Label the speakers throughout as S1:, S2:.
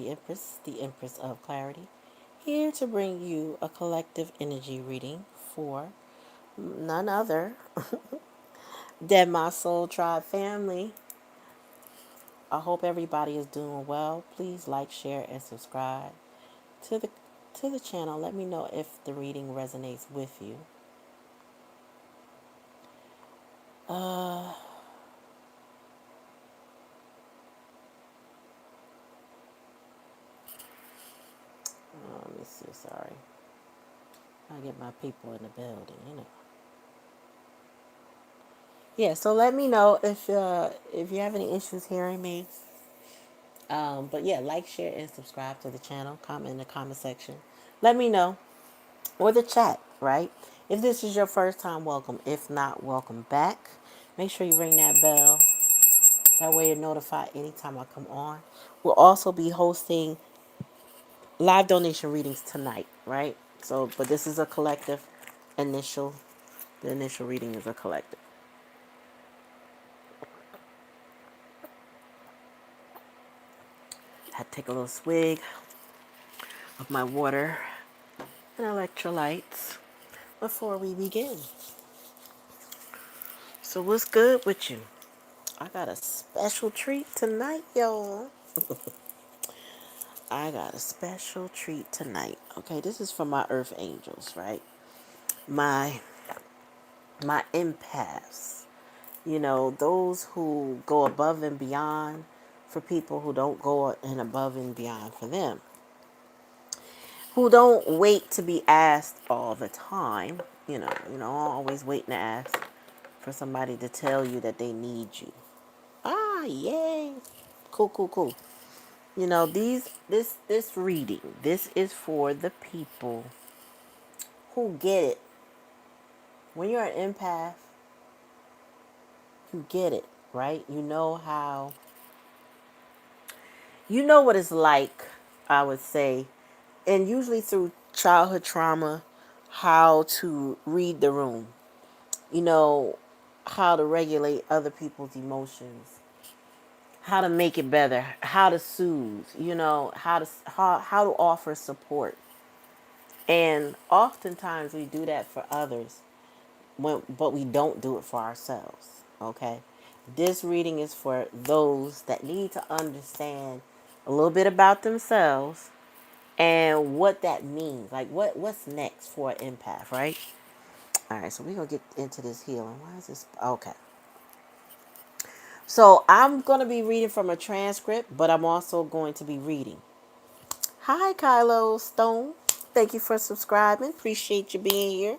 S1: Empress, the Empress of Clarity, here to bring you a collective energy reading for none other than my Soul Tribe family. I hope everybody is doing well. Please like, share, and subscribe to the channel. Let me know if the reading resonates with you. Uh, let me see. Sorry, I get my people in the building. Yeah. So let me know if you have any issues hearing me. But yeah, like, share, and subscribe to the channel. Comment in the comment section. Let me know. Or the chat, right? If this is your first time, welcome. If not, welcome back. Make sure you ring that bell. That way you're notified anytime I come on. We'll also be hosting live donation readings tonight, right? So, but this is a collective initial. The initial reading is a collective. I take a little swig of my water and electrolytes before we begin. So what's good with you? I got a special treat tonight, y'all. I got a special treat tonight. Okay, this is from my earth angels, right? My empaths. You know, those who go above and beyond for people who don't go and above and beyond for them. Who don't wait to be asked all the time. Always waiting to ask for somebody to tell you that they need you. Ah, yay. Cool, cool, cool. This reading, this is for the people who get it. When you're an empath, you get it, right? You know what it's like, I would say, and usually through childhood trauma, how to read the room. You know, how to regulate other people's emotions, how to make it better, how to soothe, how to offer support. And oftentimes we do that for others, but we don't do it for ourselves. Okay, this reading is for those that need to understand a little bit about themselves and what that means. Like what's next for an empath, right? All right, so we're gonna get into this healing. Why is this okay? So I'm gonna be reading from a transcript, but I'm also going to be reading. Hi, Kylo Stone. Thank you for subscribing. Appreciate you being here.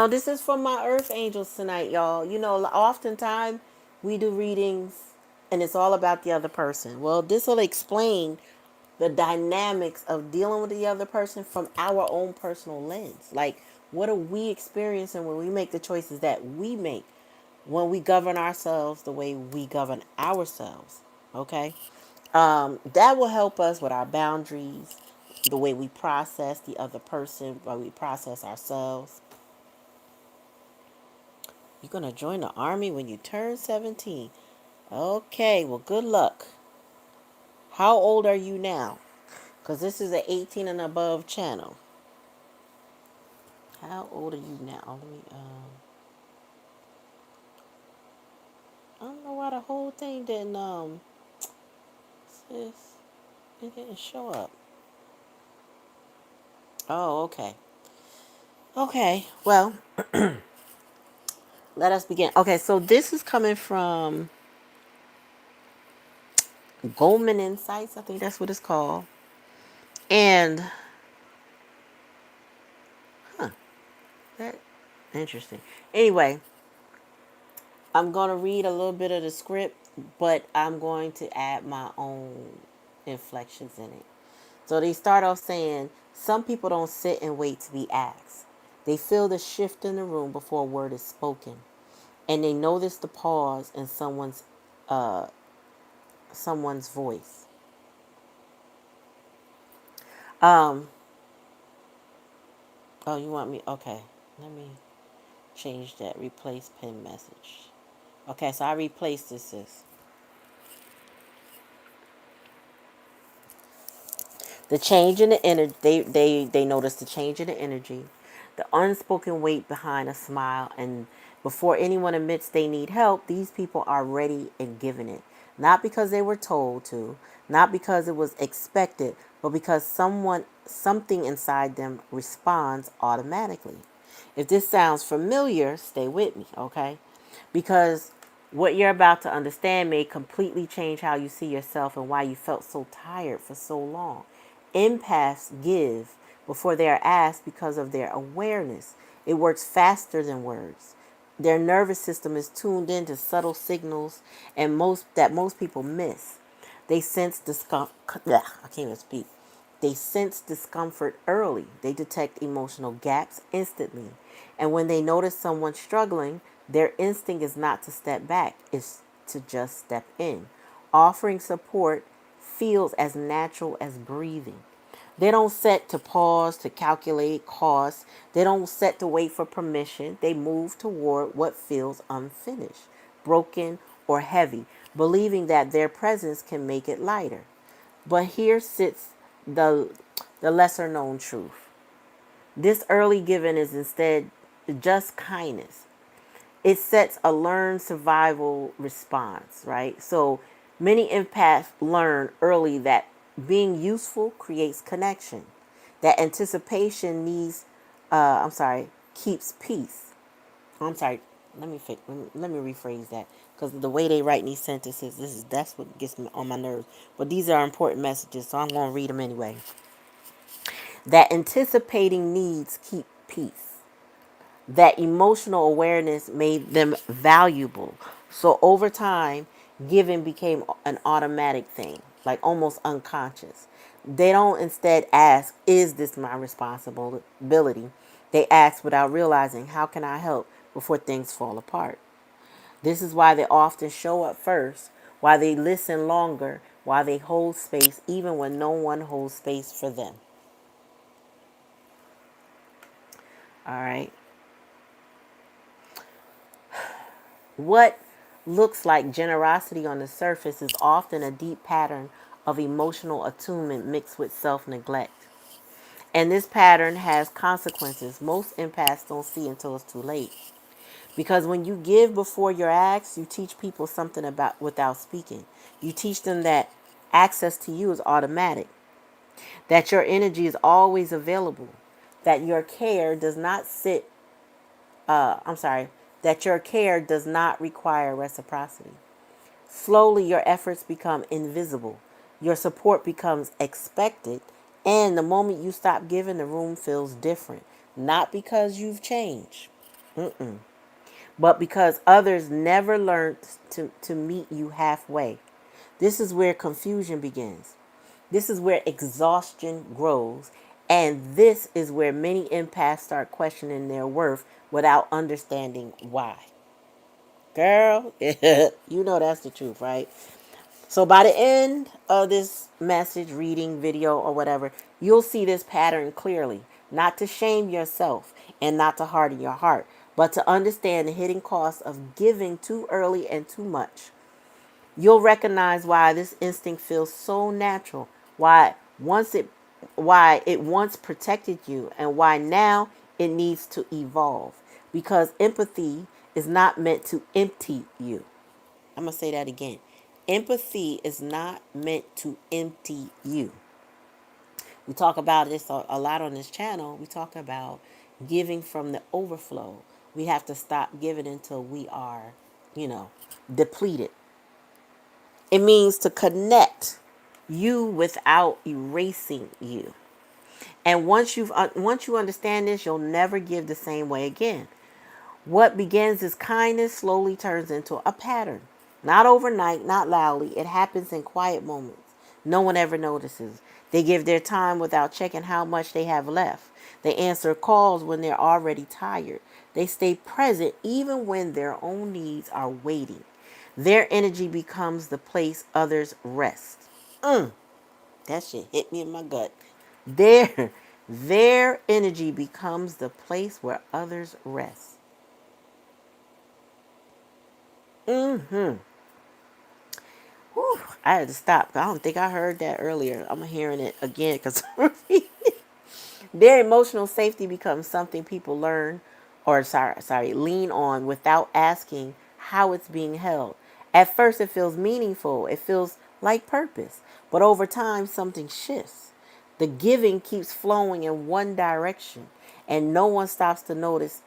S1: This is from my earth angels tonight, y'all. Oftentimes we do readings and it's all about the other person. Well, this will explain the dynamics of dealing with the other person from our own personal lens. Like, what are we experiencing when we make the choices that we make, when we govern ourselves the way we govern ourselves? Okay? That will help us with our boundaries, the way we process the other person, the way we process ourselves. You're going to join the army when you turn 17. Okay, well, good luck. How old are you now? Because this is an 18 and above channel. How old are you now? Let me, I don't know why the whole thing didn't, sis, it didn't show up. Oh, okay. Okay, well, let us begin. Okay, so this is coming from Goldman Insights. I think that's what it's called. And, that, interesting. Anyway, I'm going to read a little bit of the script, but I'm going to add my own inflections in it. So they start off saying, some people don't sit and wait to be asked. They feel the shift in the room before a word is spoken. And they notice the pause in uh, someone's voice. Um, oh, you want me? Okay. Let me change that. Replace pin message. Okay, so I replaced this. The change in the energy, they notice the change in the energy, the unspoken weight behind a smile, and before anyone admits they need help, these people are ready and giving it. Not because they were told to, not because it was expected, but because something inside them responds automatically. If this sounds familiar, stay with me, okay? Because what you're about to understand may completely change how you see yourself and why you felt so tired for so long. Empaths give before they are asked because of their awareness. It works faster than words. Their nervous system is tuned into subtle signals and most people miss. They sense discomfort. I can't even speak. They sense discomfort early. They detect emotional gaps instantly. And when they notice someone struggling, their instinct is not to step back, it's to just step in. Offering support feels as natural as breathing. They don't set to pause to calculate costs. They don't set to wait for permission. They move toward what feels unfinished, broken, or heavy, believing that their presence can make it lighter. But here sits the lesser known truth. This early giving is instead just kindness. It sets a learned survival response, right? So many empaths learn early that being useful creates connection, that anticipation keeps peace. I'm sorry, let me rephrase that because the way they write these sentences, that's what gets me on my nerves. But these are important messages, so I'm going to read them anyway. That anticipating needs keep peace. That emotional awareness made them valuable. So over time, giving became an automatic thing, like almost unconscious. They don't instead ask, is this my responsibility? They ask without realizing, how can I help before things fall apart? This is why they often show up first, why they listen longer, why they hold space even when no one holds space for them. All right. What looks like generosity on the surface is often a deep pattern of emotional attunement mixed with self neglect. And this pattern has consequences most empaths don't see until it's too late. Because when you give before you're asked, you teach people something about without speaking. You teach them that access to you is automatic, that your energy is always available, that your care does not sit, I'm sorry, that your care does not require reciprocity. Slowly, your efforts become invisible. Your support becomes expected. And the moment you stop giving, the room feels different. Not because you've changed, but because others never learned to meet you halfway. This is where confusion begins. This is where exhaustion grows. And this is where many empaths start questioning their worth without understanding why. Girl, you know that's the truth, right? So by the end of this message, reading, video, or whatever, you'll see this pattern clearly. Not to shame yourself and not to harden your heart, but to understand the hidden cost of giving too early and too much. You'll recognize why this instinct feels so natural, once it why it once protected you, and why now it needs to evolve. Because empathy is not meant to empty you. I'm going to say that again. Empathy is not meant to empty you. We talk about this a lot on this channel. We talk about giving from the overflow. We have to stop giving until we are, depleted. It means to connect you without erasing you. And once you understand this, you'll never give the same way again. What begins as kindness slowly turns into a pattern. Not overnight, not loudly. It happens in quiet moments. No one ever notices. They give their time without checking how much they have left. They answer calls when they're already tired. They stay present even when their own needs are waiting. Their energy becomes the place others rest. That shit hit me in my gut. Their, their energy becomes the place where others rest. Whew. I had to stop. I don't think I heard that earlier. I'm hearing it again because their emotional safety becomes something people learn or lean on without asking how it's being held. At first it feels meaningful. It feels like purpose. But over time something shifts. The giving keeps flowing in one direction and no one stops to notice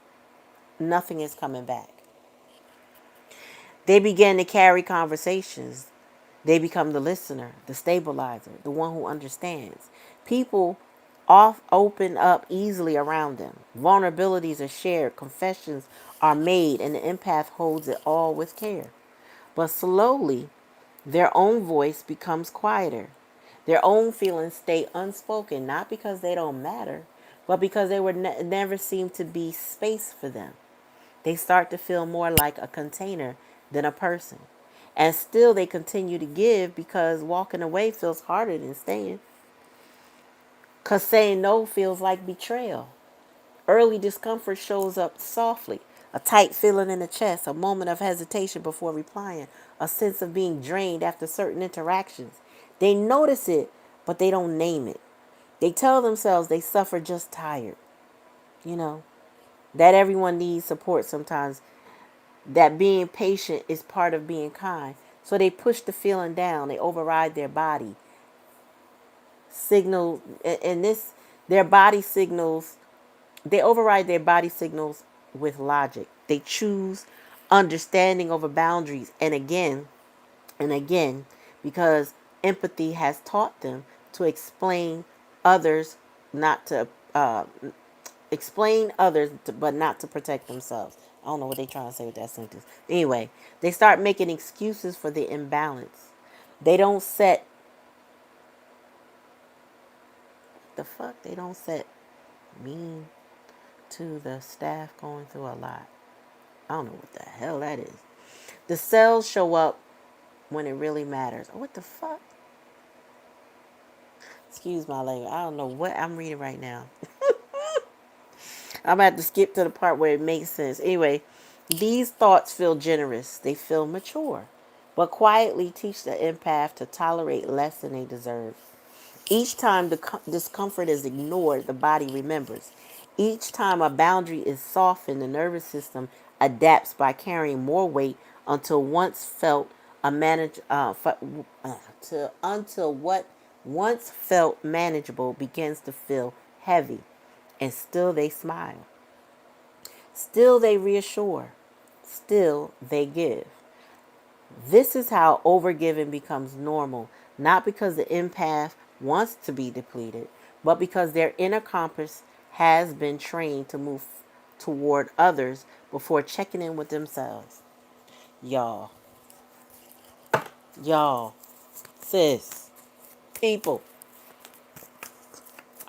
S1: nothing is coming back. They begin to carry conversations. They become the listener, the stabilizer, the one who understands. People off open up easily around them. Vulnerabilities are shared, confessions are made, and the empath holds it all with care. But slowly, their own voice becomes quieter. Their own feelings stay unspoken, not because they don't matter, but because they were never seemed to be space for them. They start to feel more like a container than a person. And still they continue to give because walking away feels harder than staying. Because saying no feels like betrayal. Early discomfort shows up softly. A tight feeling in the chest, a moment of hesitation before replying, a sense of being drained after certain interactions. They notice it, but they don't name it. They tell themselves they suffer just tired. You know, that everyone needs support sometimes, that being patient is part of being kind. So they push the feeling down. They override their body signal, and this their body signals. They override their body signals with logic. They choose understanding over boundaries, and again, because empathy has taught them to others, not to explain others, but not to protect themselves. I don't know what they're trying to say with that sentence. Anyway, they start making excuses for the imbalance. They don't set the fuck. They don't set mean to the staff going through a lot. I don't know what the hell that is. The cells show up when it really matters. Oh, what the fuck? Excuse my language. I don't know what I'm reading right now. I'm about to skip to the part where it makes sense. Anyway, these thoughts feel generous. They feel mature, but quietly teach the empath to tolerate less than they deserve. Each time the discomfort is ignored, the body remembers. Each time a boundary is softened, the nervous system adapts by carrying more weight until once felt a manage until what once felt manageable begins to feel heavy, and still they smile. Still they reassure. Still they give. This is how overgiving becomes normal, not because the empath wants to be depleted, but because their inner compass has been trained to move toward others before checking in with themselves. Y'all, y'all, sis, people.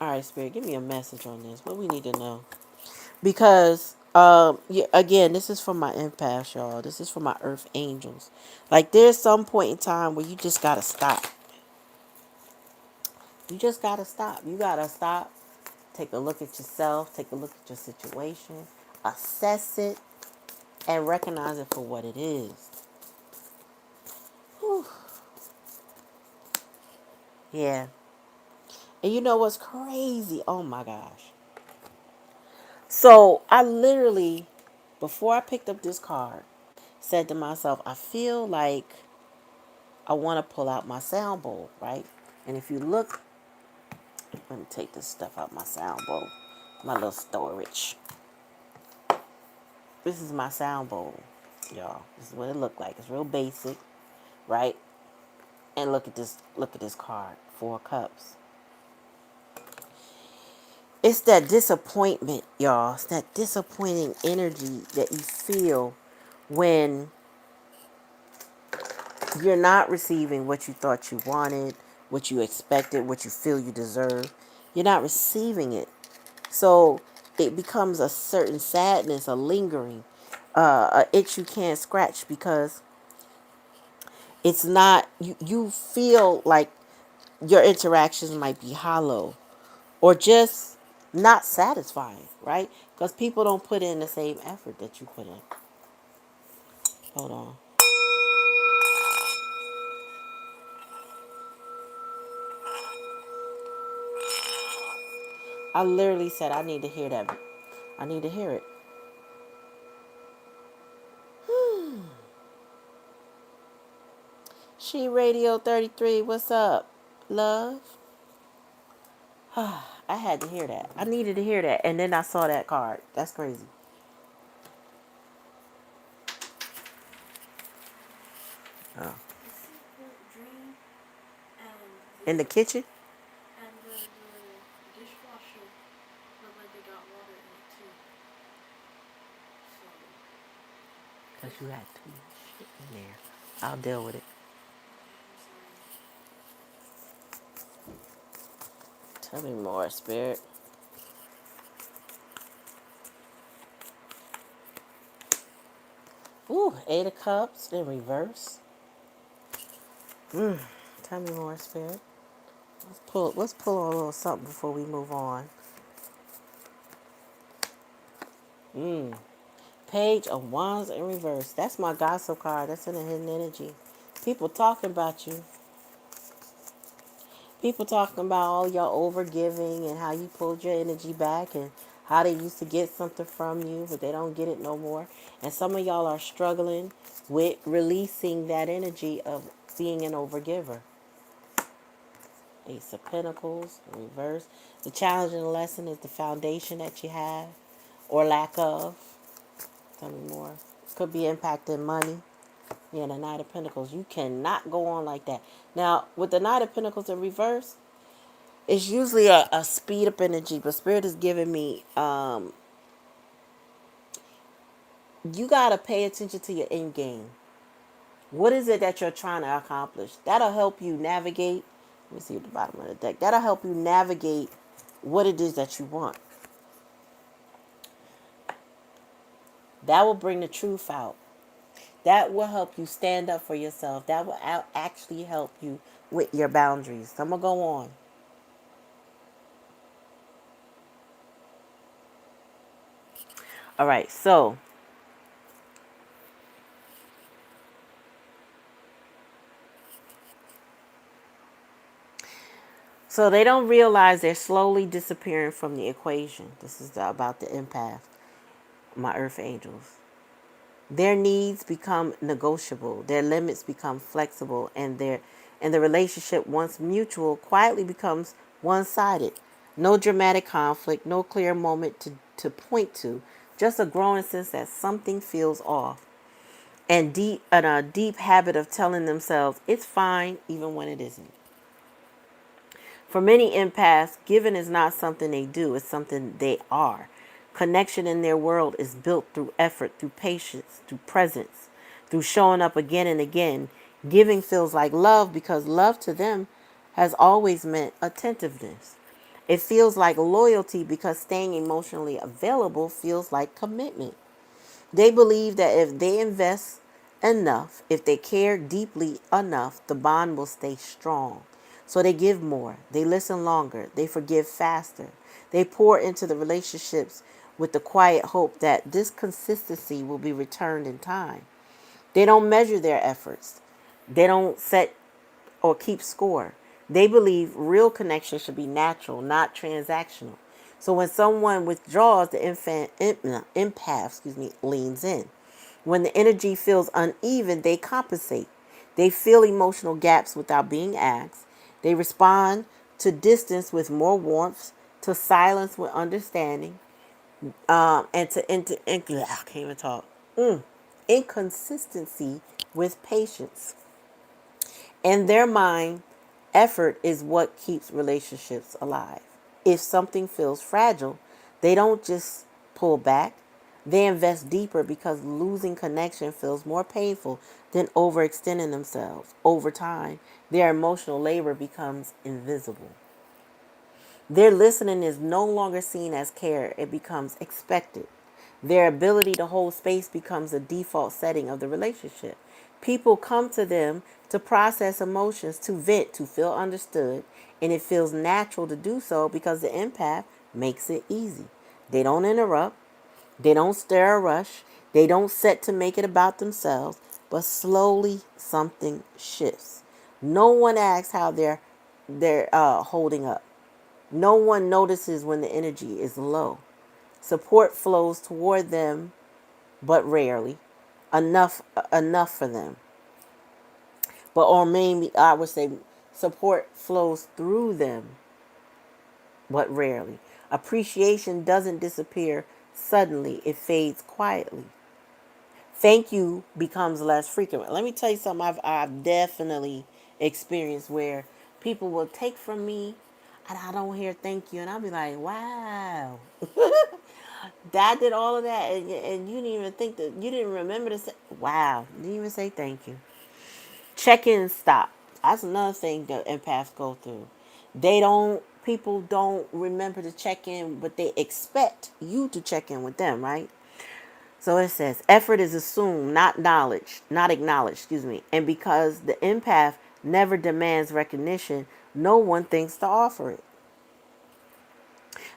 S1: All right, Spirit, give me a message on this. What we need to know. Because, yeah, again, this is for my empaths, y'all. This is for my earth angels. Like, there's some point in time where you just gotta stop. You just gotta stop. You gotta stop. Take a look at yourself. Take a look at your situation. Assess it and recognize it for what it is. Whew. Yeah. And you know what's crazy? Oh my gosh. So I literally, before I picked up this card, said to myself, I feel like I want to pull out my sound bowl, right? And if you look, let me take this stuff out my sound bowl, my little storage. This is my sound bowl, y'all. This is what it looked like. It's real basic, right? And look at this. Look at this card. 4 cups. It's that disappointment, y'all. It's that disappointing energy that you feel when you're not receiving what you thought you wanted, what you expected, what you feel you deserve. You're not receiving it. So it becomes a certain sadness, a lingering, a itch you can't scratch because it's not, you feel like your interactions might be hollow or just not satisfying, right? Because people don't put in the same effort that you put in. Hold on. I literally said, I need to hear that. I need to hear it. She Radio 33, what's up, love? I had to hear that. I needed to hear that. And then I saw that card. That's crazy. Oh. In the kitchen? And the dishwasher looked like they got water in it too. Because you had too much shit in there. I'll deal with it. Tell me more, Spirit. Ooh, 8 of Cups in reverse. Tell me more, Spirit. Let's pull a little something before we move on. Page of Wands in reverse. That's my gossip card. That's in the hidden energy. People talking about you. People talking about all your overgiving and how you pulled your energy back and how they used to get something from you, but they don't get it no more. And some of y'all are struggling with releasing that energy of being an overgiver. Ace of Pentacles, reverse. The challenge and the lesson is the foundation that you have or lack of. Tell me more. Could be impacting money. Yeah, the Knight of Pentacles. You cannot go on like that. Now, with the Knight of Pentacles in reverse, it's usually a speed up energy, but Spirit is giving me, you got to pay attention to your end game. What is it that you're trying to accomplish? That'll help you navigate. Let me see at the bottom of the deck. That'll help you navigate what it is that you want. That will bring the truth out. That will help you stand up for yourself. That will actually help you with your boundaries. I'm going to go on. All right, so they don't realize they're slowly disappearing from the equation. This is about the empath, my earth angels. Their needs become negotiable. Their limits become flexible, and the relationship, once mutual, quietly becomes one-sided. No dramatic conflict, no clear moment to point to, just a growing sense that something feels off, and a deep habit of telling themselves it's fine even when it isn't. For many empaths, giving is not something they do, it's something they are. Connection in their world is built through effort, through patience, through presence, through showing up again and again. Giving feels like love because love to them has always meant attentiveness. It feels like loyalty because staying emotionally available feels like commitment. They believe that if they invest enough, if they care deeply enough, the bond will stay strong. So they give more, they listen longer, they forgive faster. They pour into the relationships with the quiet hope that this consistency will be returned in time. They don't measure their efforts. They don't set or keep score. They believe real connection should be natural, not transactional. So when someone withdraws, the empath leans in. When the energy feels uneven, they compensate. They fill emotional gaps without being asked. They respond to distance with more warmth, to silence with understanding, and to I can't even talk. Inconsistency with patience. In their mind, effort is what keeps relationships alive. If something feels fragile, they don't just pull back. They invest deeper because losing connection feels more painful than overextending themselves. Over time, their emotional labor becomes invisible. Their listening is no longer seen as care, it becomes expected. Their ability to hold space becomes a default setting of the relationship. People come to them to process emotions, to vent, to feel understood, and it feels natural to do so because the empath makes it easy. They don't interrupt, they don't stir a rush, they don't set to make it about themselves, but slowly something shifts. No one asks how they're holding up. No one notices when the energy is low. Support flows toward them, but rarely. Enough for them. But or maybe I would say support flows through them, but rarely. Appreciation doesn't disappear suddenly, it fades quietly. Thank you becomes less frequent. Let me tell you something I've definitely experienced where people will take from me and I don't hear thank you. And I'll be like, wow, that did all of that. And you didn't even think that, you didn't remember to say, wow, you didn't even say thank you. Check in and stop. That's another thing that empaths go through. People don't remember to check in, but they expect you to check in with them, right? So it says, effort is assumed, not acknowledged, excuse me. And because the empath never demands recognition, no one thinks to offer it.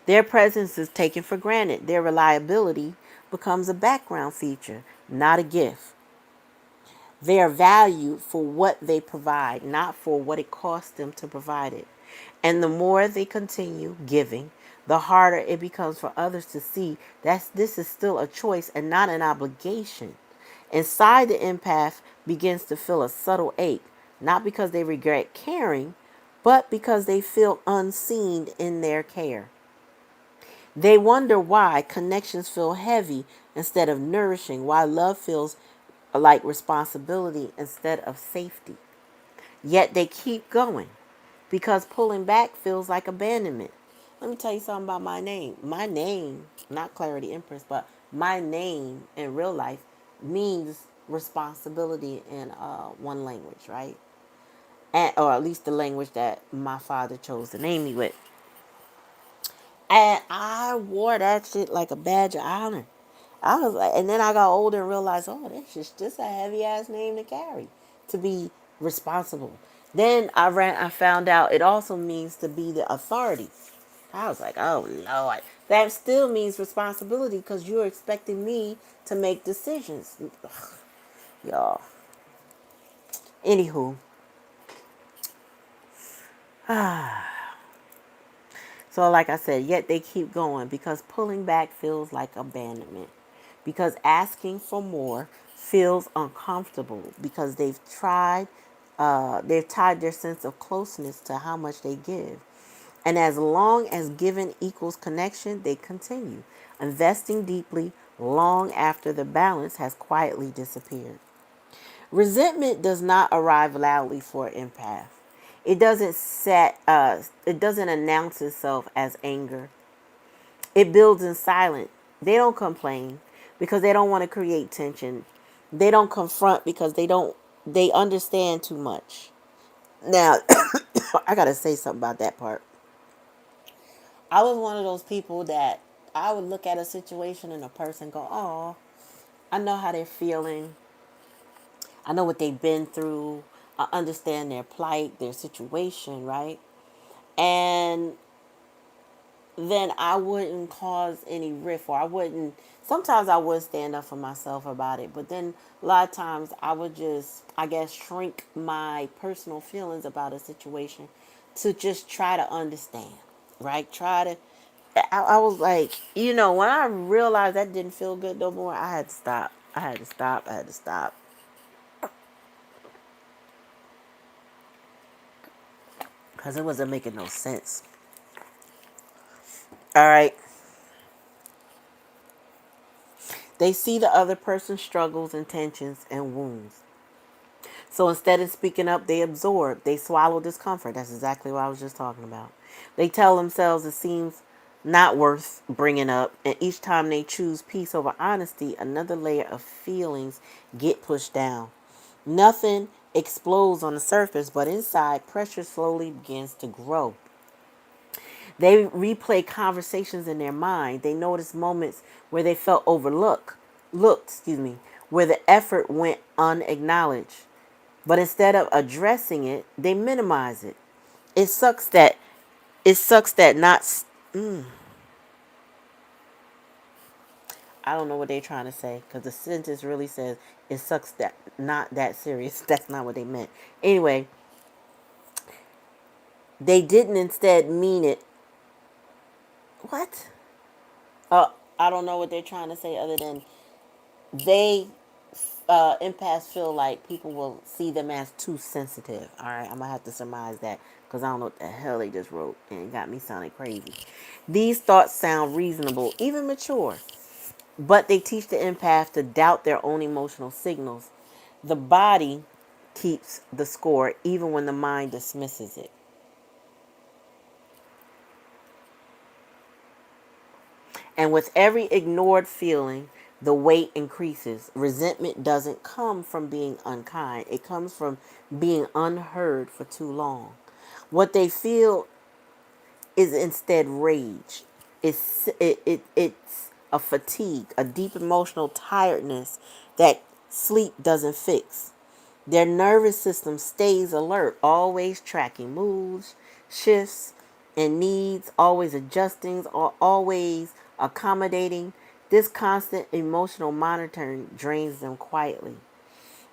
S1: Their presence is taken for granted. Their reliability becomes a background feature, not a gift. They are valued for what they provide, not for what it costs them to provide it. And the more they continue giving, the harder it becomes for others to see that this is still a choice and not an obligation. Inside, the empath begins to feel a subtle ache, not because they regret caring, but because they feel unseen in their care. They wonder why connections feel heavy instead of nourishing, why love feels like responsibility instead of safety. Yet they keep going because pulling back feels like abandonment. Let me tell you something about my name. My name, not Clarityempress, but my name in real life means responsibility in one language, right? Or at least the language that my father chose to name me with. And I wore that shit like a badge of honor. I was like, and then I got older and realized, oh, that's just a heavy ass name to carry, to be responsible. Then I found out it also means to be the authority. I was like, oh Lord, that still means responsibility because you're expecting me to make decisions. Ugh, y'all. Anywho, so like I said, yet they keep going because pulling back feels like abandonment. Because asking for more feels uncomfortable because they've tied their sense of closeness to how much they give. And as long as giving equals connection, they continue, investing deeply long after the balance has quietly disappeared. Resentment does not arrive loudly for an empath. It doesn't announce itself as anger. It builds in silence. They don't complain because they don't want to create tension. They don't confront because they understand too much. Now, I got to say something about that part. I was one of those people that I would look at a situation and a person go, "Oh, I know how they're feeling. I know what they've been through. I understand their plight, their situation, right?" And then I wouldn't cause any rift, or I wouldn't. Sometimes I would stand up for myself about it, but then a lot of times I would just, I guess, shrink my personal feelings about a situation to just try to understand, right? Try to. I was like, when I realized that didn't feel good no more, I had to stop. I had to stop. I had to stop because it wasn't making no sense. All right. They see the other person's struggles and tensions and wounds. So instead of speaking up, they absorb, they swallow discomfort. That's exactly what I was just talking about. They tell themselves it seems not worth bringing up, and each time they choose peace over honesty, another layer of feelings get pushed down. Nothing explodes on the surface, but inside, pressure slowly begins to grow. They replay conversations in their mind. They notice moments where they felt where the effort went unacknowledged. But instead of addressing it, they minimize it. It sucks that it sucks that not I don't know what they're trying to say because the sentence really says it sucks that not that serious. That's not what they meant. Anyway, they didn't instead mean it. What? I don't know what they're trying to say other than they empaths feel like people will see them as too sensitive. All right, I'm gonna have to surmise that because I don't know what the hell they just wrote and it got me sounding crazy. These thoughts sound reasonable, even mature, but they teach the empath to doubt their own emotional signals. The body keeps the score even when the mind dismisses it. And with every ignored feeling, the weight increases. Resentment doesn't come from being unkind, it comes from being unheard for too long. What they feel is instead rage. It's a fatigue, a deep emotional tiredness that sleep doesn't fix. Their nervous system stays alert, always tracking moves, shifts, and needs, always adjusting, or always accommodating. This constant emotional monitoring drains them quietly.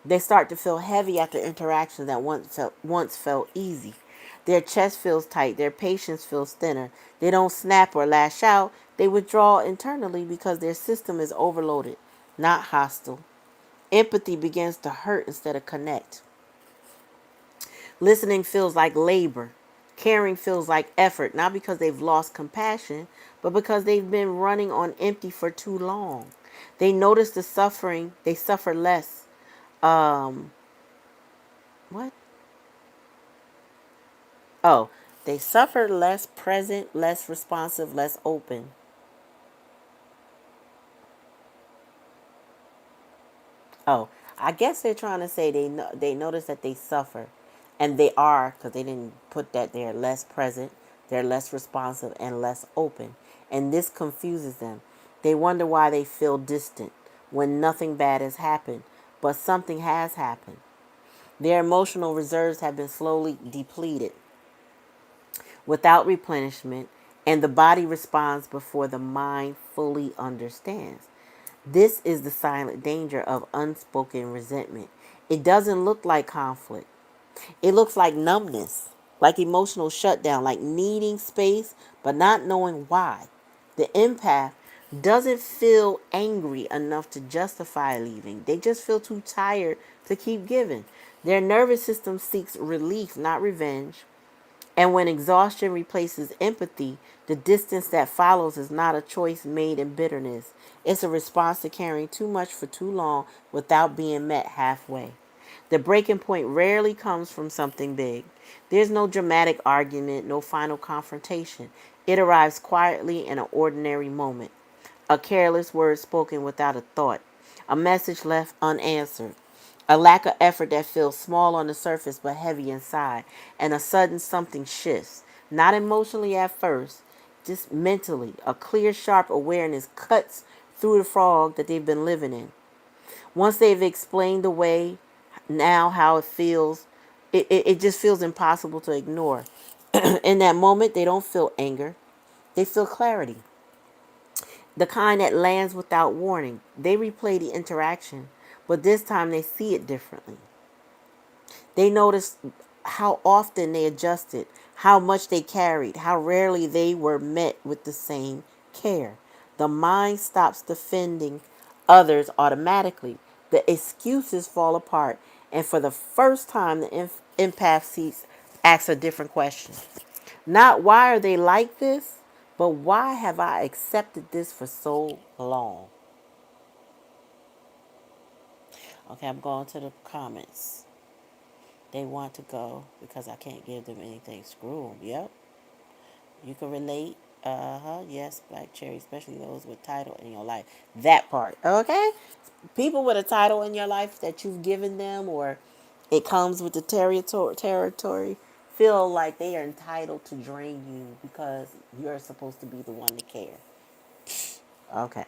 S1: They start to feel heavy after interactions that once felt easy. Their chest feels tight, their patience feels thinner. They don't snap or lash out, they withdraw internally because their system is overloaded, not hostile. Empathy begins to hurt instead of connect. Listening feels like labor. Caring feels like effort, not because they've lost compassion, but because they've been running on empty for too long. They notice the suffering, they suffer less. Um, what? Oh, they suffer less present, less responsive, less open. Oh, I guess they're trying to say they notice that they suffer, and they are because they didn't put that they're less present, they're less responsive, and less open, and this confuses them. They wonder why they feel distant when nothing bad has happened, but something has happened. Their emotional reserves have been slowly depleted without replenishment, and the body responds before the mind fully understands. This is the silent danger of unspoken resentment. It doesn't look like conflict. It looks like numbness, like emotional shutdown, like needing space but not knowing why. The empath doesn't feel angry enough to justify leaving. They just feel too tired to keep giving. Their nervous system seeks relief, not revenge. And when exhaustion replaces empathy, the distance that follows is not a choice made in bitterness. It's a response to carrying too much for too long without being met halfway. The breaking point rarely comes from something big. There's no dramatic argument, no final confrontation. It arrives quietly in an ordinary moment. A careless word spoken without a thought. A message left unanswered. A lack of effort that feels small on the surface but heavy inside. And a sudden something shifts. Not emotionally at first, just mentally. A clear, sharp awareness cuts through the fog that they've been living in. Once they've explained away now how it feels, it just feels impossible to ignore. In that moment, they don't feel anger, they feel clarity. The kind that lands without warning. They replay the interaction, but this time they see it differently. They notice how often they adjusted, how much they carried, how rarely they were met with the same care. The mind stops defending others automatically. The excuses fall apart, and for the first time, the empath seeks asks a different question. Not why are they like this, but why have I accepted this for so long? Okay, I'm going to the comments. They want to go because I can't give them anything. Screw them. Yep. You can relate. Uh-huh. Yes, Black Cherry, especially those with title in your life. That part. Okay? People with a title in your life that you've given them or it comes with the territory feel like they are entitled to drain you because you're supposed to be the one to care. Okay.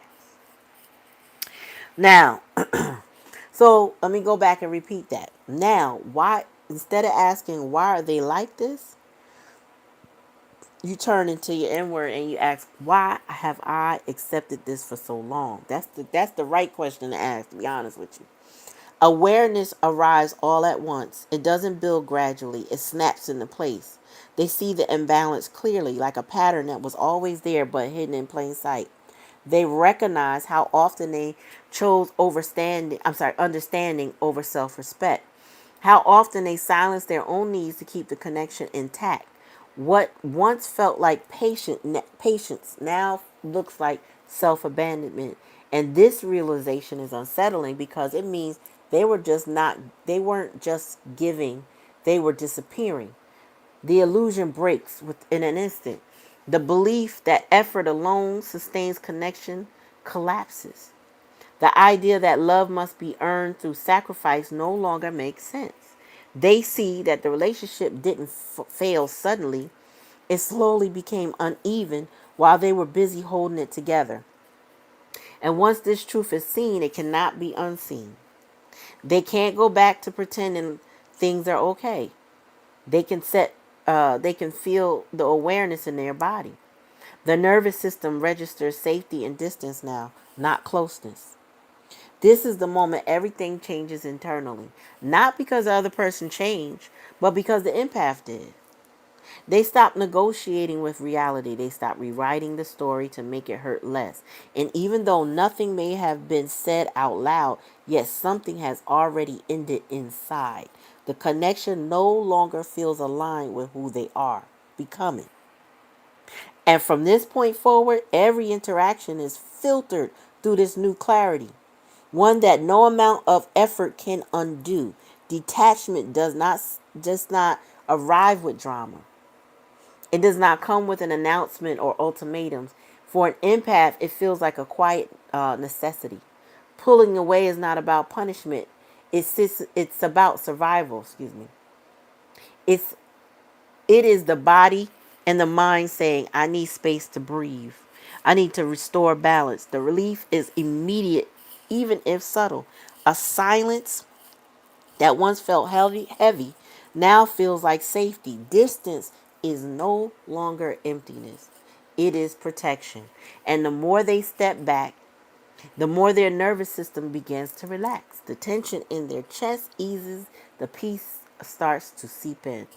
S1: Now, so let me go back and repeat that. Now, why, instead of asking why are they like this, you turn into your inward and you ask, why have I accepted this for so long? That's the right question to ask, to be honest with you. Awareness arrives all at once. It doesn't build gradually, it snaps into place. They see the imbalance clearly, like a pattern that was always there but hidden in plain sight. They recognize how often they chose understanding over self-respect. How often they silence their own needs to keep the connection intact. What once felt like patience now looks like self-abandonment. And this realization is unsettling because it means they weren't just giving, they were disappearing. The illusion breaks within an instant. The belief that effort alone sustains connection collapses. The idea that love must be earned through sacrifice no longer makes sense. They see that the relationship didn't fail suddenly, it slowly became uneven while they were busy holding it together. And once this truth is seen, it cannot be unseen. They can't go back to pretending things are okay. They can feel the awareness in their body. The nervous system registers safety and distance now, not closeness. This is the moment everything changes internally. Not because the other person changed, but because the empath did. They stop negotiating with reality. They stop rewriting the story to make it hurt less. And even though nothing may have been said out loud, yet something has already ended inside. The connection no longer feels aligned with who they are becoming. And from this point forward, every interaction is filtered through this new clarity, one that no amount of effort can undo. Detachment does not arrive with drama. It does not come with an announcement or ultimatums. For an empath, it feels like a quiet necessity. Pulling away is not about punishment. It's about survival. Excuse me. It's it is the body and the mind saying, "I need space to breathe. I need to restore balance." The relief is immediate, even if subtle. A silence that once felt heavy now feels like safety. Distance is no longer emptiness. It is protection. And the more they step back, the more their nervous system begins to relax. The tension in their chest eases. The peace starts to seep in.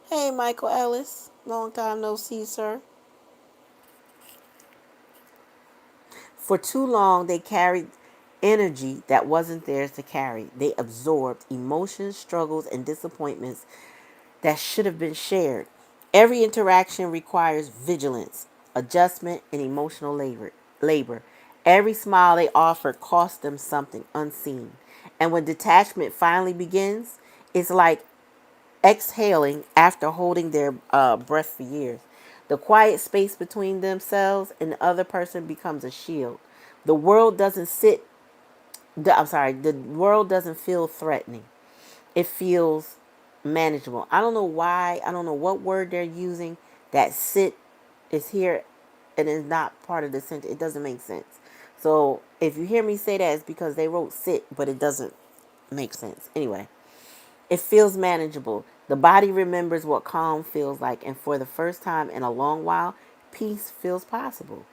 S1: Hey, Michael Ellis. Long time no see, sir. For too long, they carried energy that wasn't theirs to carry. They absorbed emotions, struggles, and disappointments that should have been shared. Every interaction requires vigilance, adjustment, and emotional labor. Every smile they offer costs them something unseen. And when detachment finally begins, it's like exhaling after holding their breath for years. The quiet space between themselves and the other person becomes a shield. The world doesn't sit. The world doesn't feel threatening. It feels manageable. I don't know why. I don't know what word they're using. That sit is here and is not part of the sentence. It doesn't make sense. So if you hear me say that, it's because they wrote sit, but it doesn't make sense. Anyway, it feels manageable. The body remembers what calm feels like, and for the first time in a long while, peace feels possible.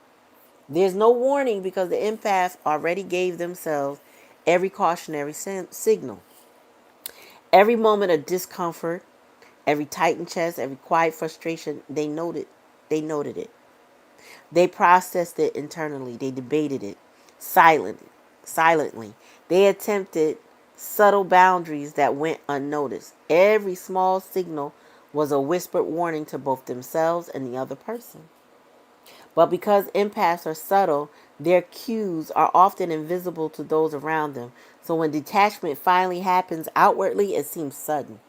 S1: There's no warning because the empath already gave themselves every cautionary signal. Every moment of discomfort, every tightened chest, every quiet frustration, They noted it. They processed it internally. They debated it silently. They attempted subtle boundaries that went unnoticed. Every small signal was a whispered warning to both themselves and the other person. But because empaths are subtle, their cues are often invisible to those around them. So when detachment finally happens outwardly, it seems sudden.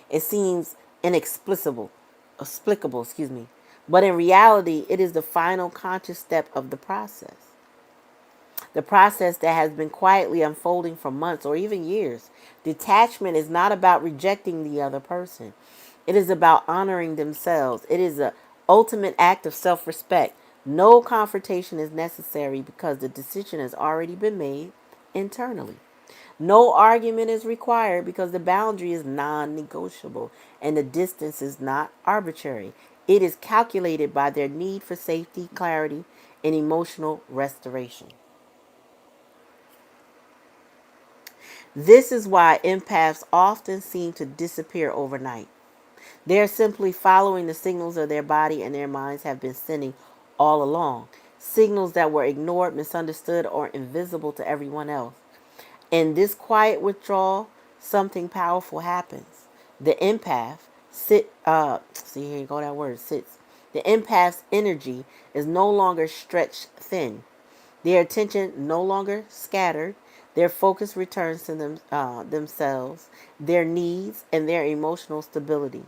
S1: It seems explicable, excuse me. But in reality, it is the final conscious step of the process. The process that has been quietly unfolding for months or even years. Detachment is not about rejecting the other person. It is about honoring themselves. It is an ultimate act of self-respect. No confrontation is necessary because the decision has already been made internally. No argument is required because the boundary is non-negotiable and the distance is not arbitrary. It is calculated by their need for safety, clarity, and emotional restoration. This is why empaths often seem to disappear overnight. They are simply following the signals of their body and their minds have been sending all along. Signals that were ignored, misunderstood, or invisible to everyone else. In this quiet withdrawal, something powerful happens. The empath see here you go that word sits. The empath's energy is no longer stretched thin. Their attention no longer scattered. Their focus returns to themselves, their needs, and their emotional stability.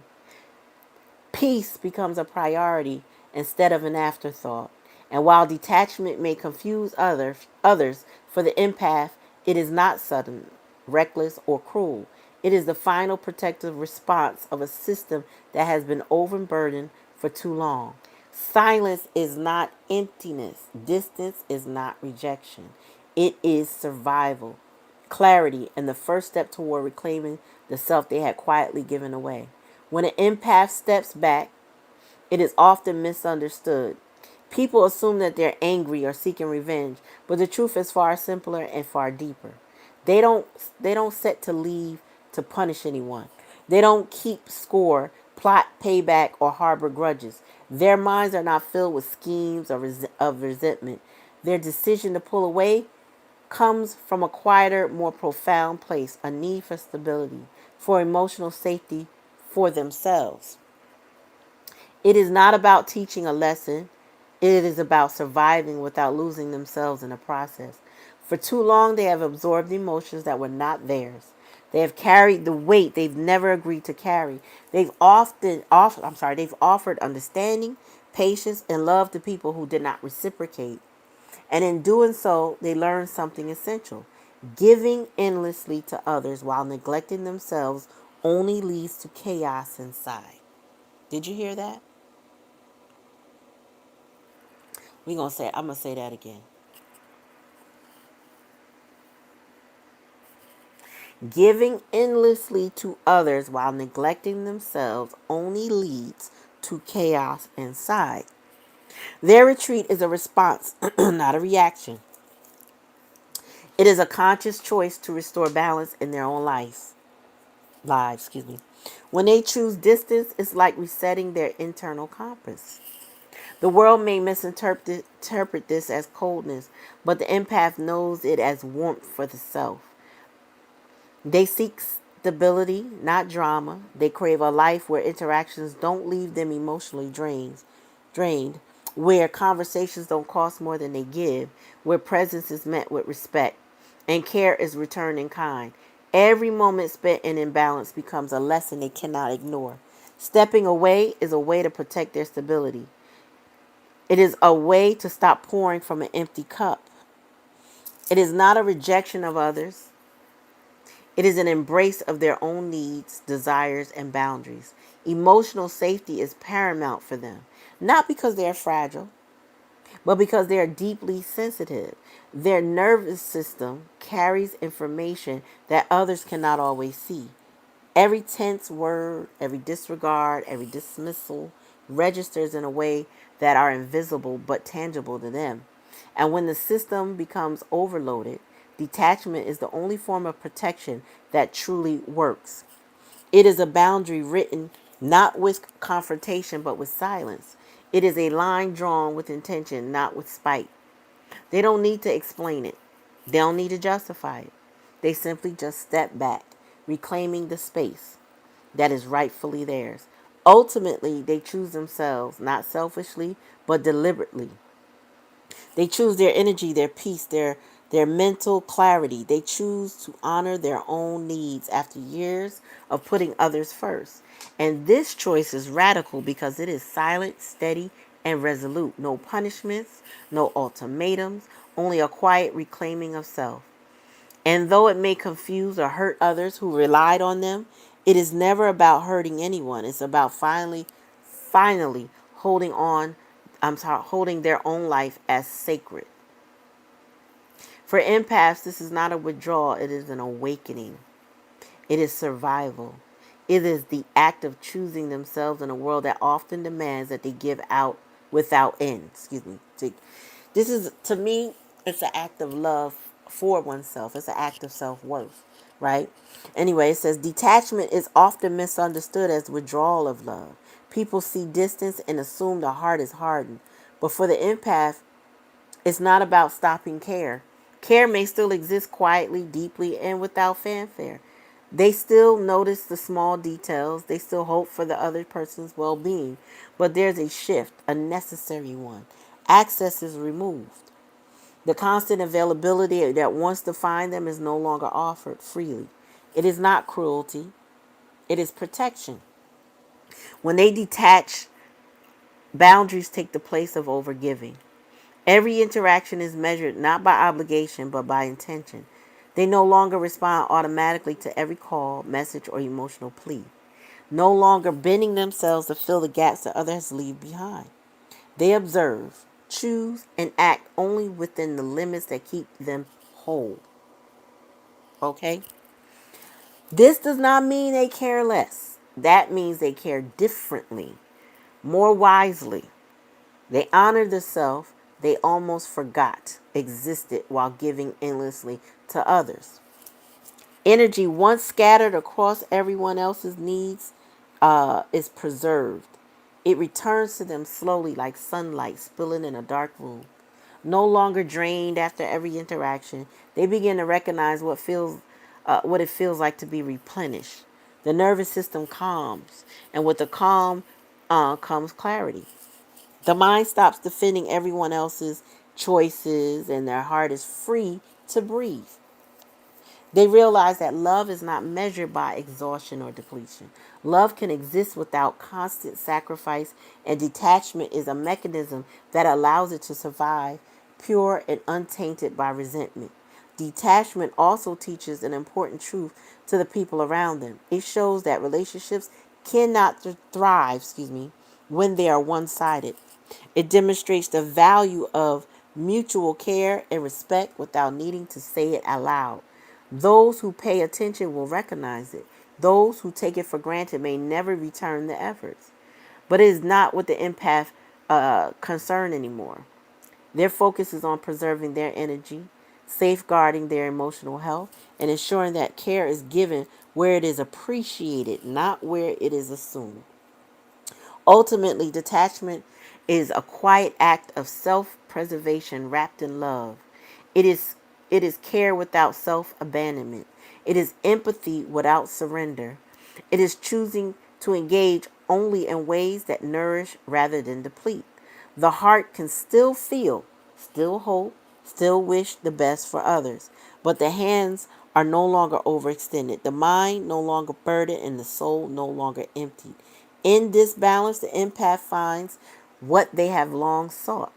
S1: Peace becomes a priority instead of an afterthought. And while detachment may confuse others, for the empath, it is not sudden, reckless, or cruel. It is the final protective response of a system that has been overburdened for too long. Silence is not emptiness. Distance is not rejection. It is survival, clarity, and the first step toward reclaiming the self they had quietly given away. When an empath steps back, it is often misunderstood. People assume that they're angry or seeking revenge, but the truth is far simpler and far deeper. They don't they don't set to leave to punish anyone. They don't keep score, plot payback, or harbor grudges. Their minds are not filled with schemes of resentment. Their decision to pull away comes from a quieter, more profound place, a need for stability, for emotional safety for themselves. It is not about teaching a lesson. It is about surviving without losing themselves in the process. For too long, they have absorbed emotions that were not theirs. They have carried the weight they've never agreed to carry. They've offered understanding, patience, and love to people who did not reciprocate. And in doing so, they learn something essential. Giving endlessly to others while neglecting themselves only leads to chaos inside. Did you hear that? I'm gonna say that again. Giving endlessly to others while neglecting themselves only leads to chaos inside. Their retreat is a response, not a reaction. It is a conscious choice to restore balance in their own lives. When they choose distance, it's like resetting their internal compass. The world may misinterpret this as coldness, but the empath knows it as warmth for the self. They seek stability, not drama. They crave a life where interactions don't leave them emotionally drained, where conversations don't cost more than they give, where presence is met with respect, and care is returned in kind. Every moment spent in imbalance becomes a lesson they cannot ignore. Stepping away is a way to protect their stability. It is a way to stop pouring from an empty cup. It is not a rejection of others. It is an embrace of their own needs, desires, and boundaries. Emotional safety is paramount for them, not because they are fragile, but because they are deeply sensitive. Their nervous system carries information that others cannot always see. Every tense word, every disregard, every dismissal registers in a way that are invisible but tangible to them. And when the system becomes overloaded, detachment is the only form of protection that truly works. It is a boundary written not with confrontation but with silence. It is a line drawn with intention, not with spite. They don't need to explain it. They don't need to justify it. They simply just step back, reclaiming the space that is rightfully theirs. Ultimately, they choose themselves, not selfishly, but deliberately. They choose their energy, their peace, their mental clarity. They choose to honor their own needs after years of putting others first. And this choice is radical because it is silent, steady, and resolute. No punishments, no ultimatums, only a quiet reclaiming of self. And though it may confuse or hurt others who relied on them, it is never about hurting anyone. It's about finally holding their own life as sacred. For empaths, this is not a withdrawal, it is an awakening. It is survival. It is the act of choosing themselves in a world that often demands that they give out without end. This is, to me, it's an act of love for oneself. It's an act of self-worth. right? Anyway, it says detachment is often misunderstood as withdrawal of love. People see distance and assume the heart is hardened. But for the empath, it's not about stopping care. Care may still exist quietly, deeply, and without fanfare. They still notice the small details. They still hope for the other person's well being. But there's a shift, a necessary one. Access is removed. The constant availability that once defined them is no longer offered freely. It is not cruelty, it is protection. When they detach, boundaries take the place of overgiving. Every interaction is measured not by obligation but by intention. They no longer respond automatically to every call, message, or emotional plea, no longer bending themselves to fill the gaps that others leave behind. They observe, choose, and act only within the limits that keep them whole. Okay? This does not mean they care less. That means they care differently, more wisely. They honor the self they almost forgot existed while giving endlessly to others. Energy once scattered across everyone else's needs is preserved. It returns to them slowly like sunlight spilling in a dark room. No longer drained after every interaction, they begin to recognize what it feels like to be replenished. The nervous system calms, and with the calm comes clarity. The mind stops defending everyone else's choices, and their heart is free to breathe. They realize that love is not measured by exhaustion or depletion. Love can exist without constant sacrifice, and detachment is a mechanism that allows it to survive, pure and untainted by resentment. Detachment also teaches an important truth to the people around them. It shows that relationships cannot thrive, when they are one-sided. It demonstrates the value of mutual care and respect without needing to say it aloud. Those who pay attention will recognize it. Those who take it for granted may never return the efforts. But it is not what the empath concern anymore. Their focus is on preserving their energy, safeguarding their emotional health, and ensuring that care is given where it is appreciated, not where it is assumed. Ultimately, detachment is a quiet act of self-preservation wrapped in love. It is it is care without self-abandonment. It is empathy without surrender. It is choosing to engage only in ways that nourish rather than deplete. The heart can still feel, still hope, still wish the best for others, but the hands are no longer overextended, the mind no longer burdened, and the soul no longer emptied. In this balance, the empath finds what they have long sought: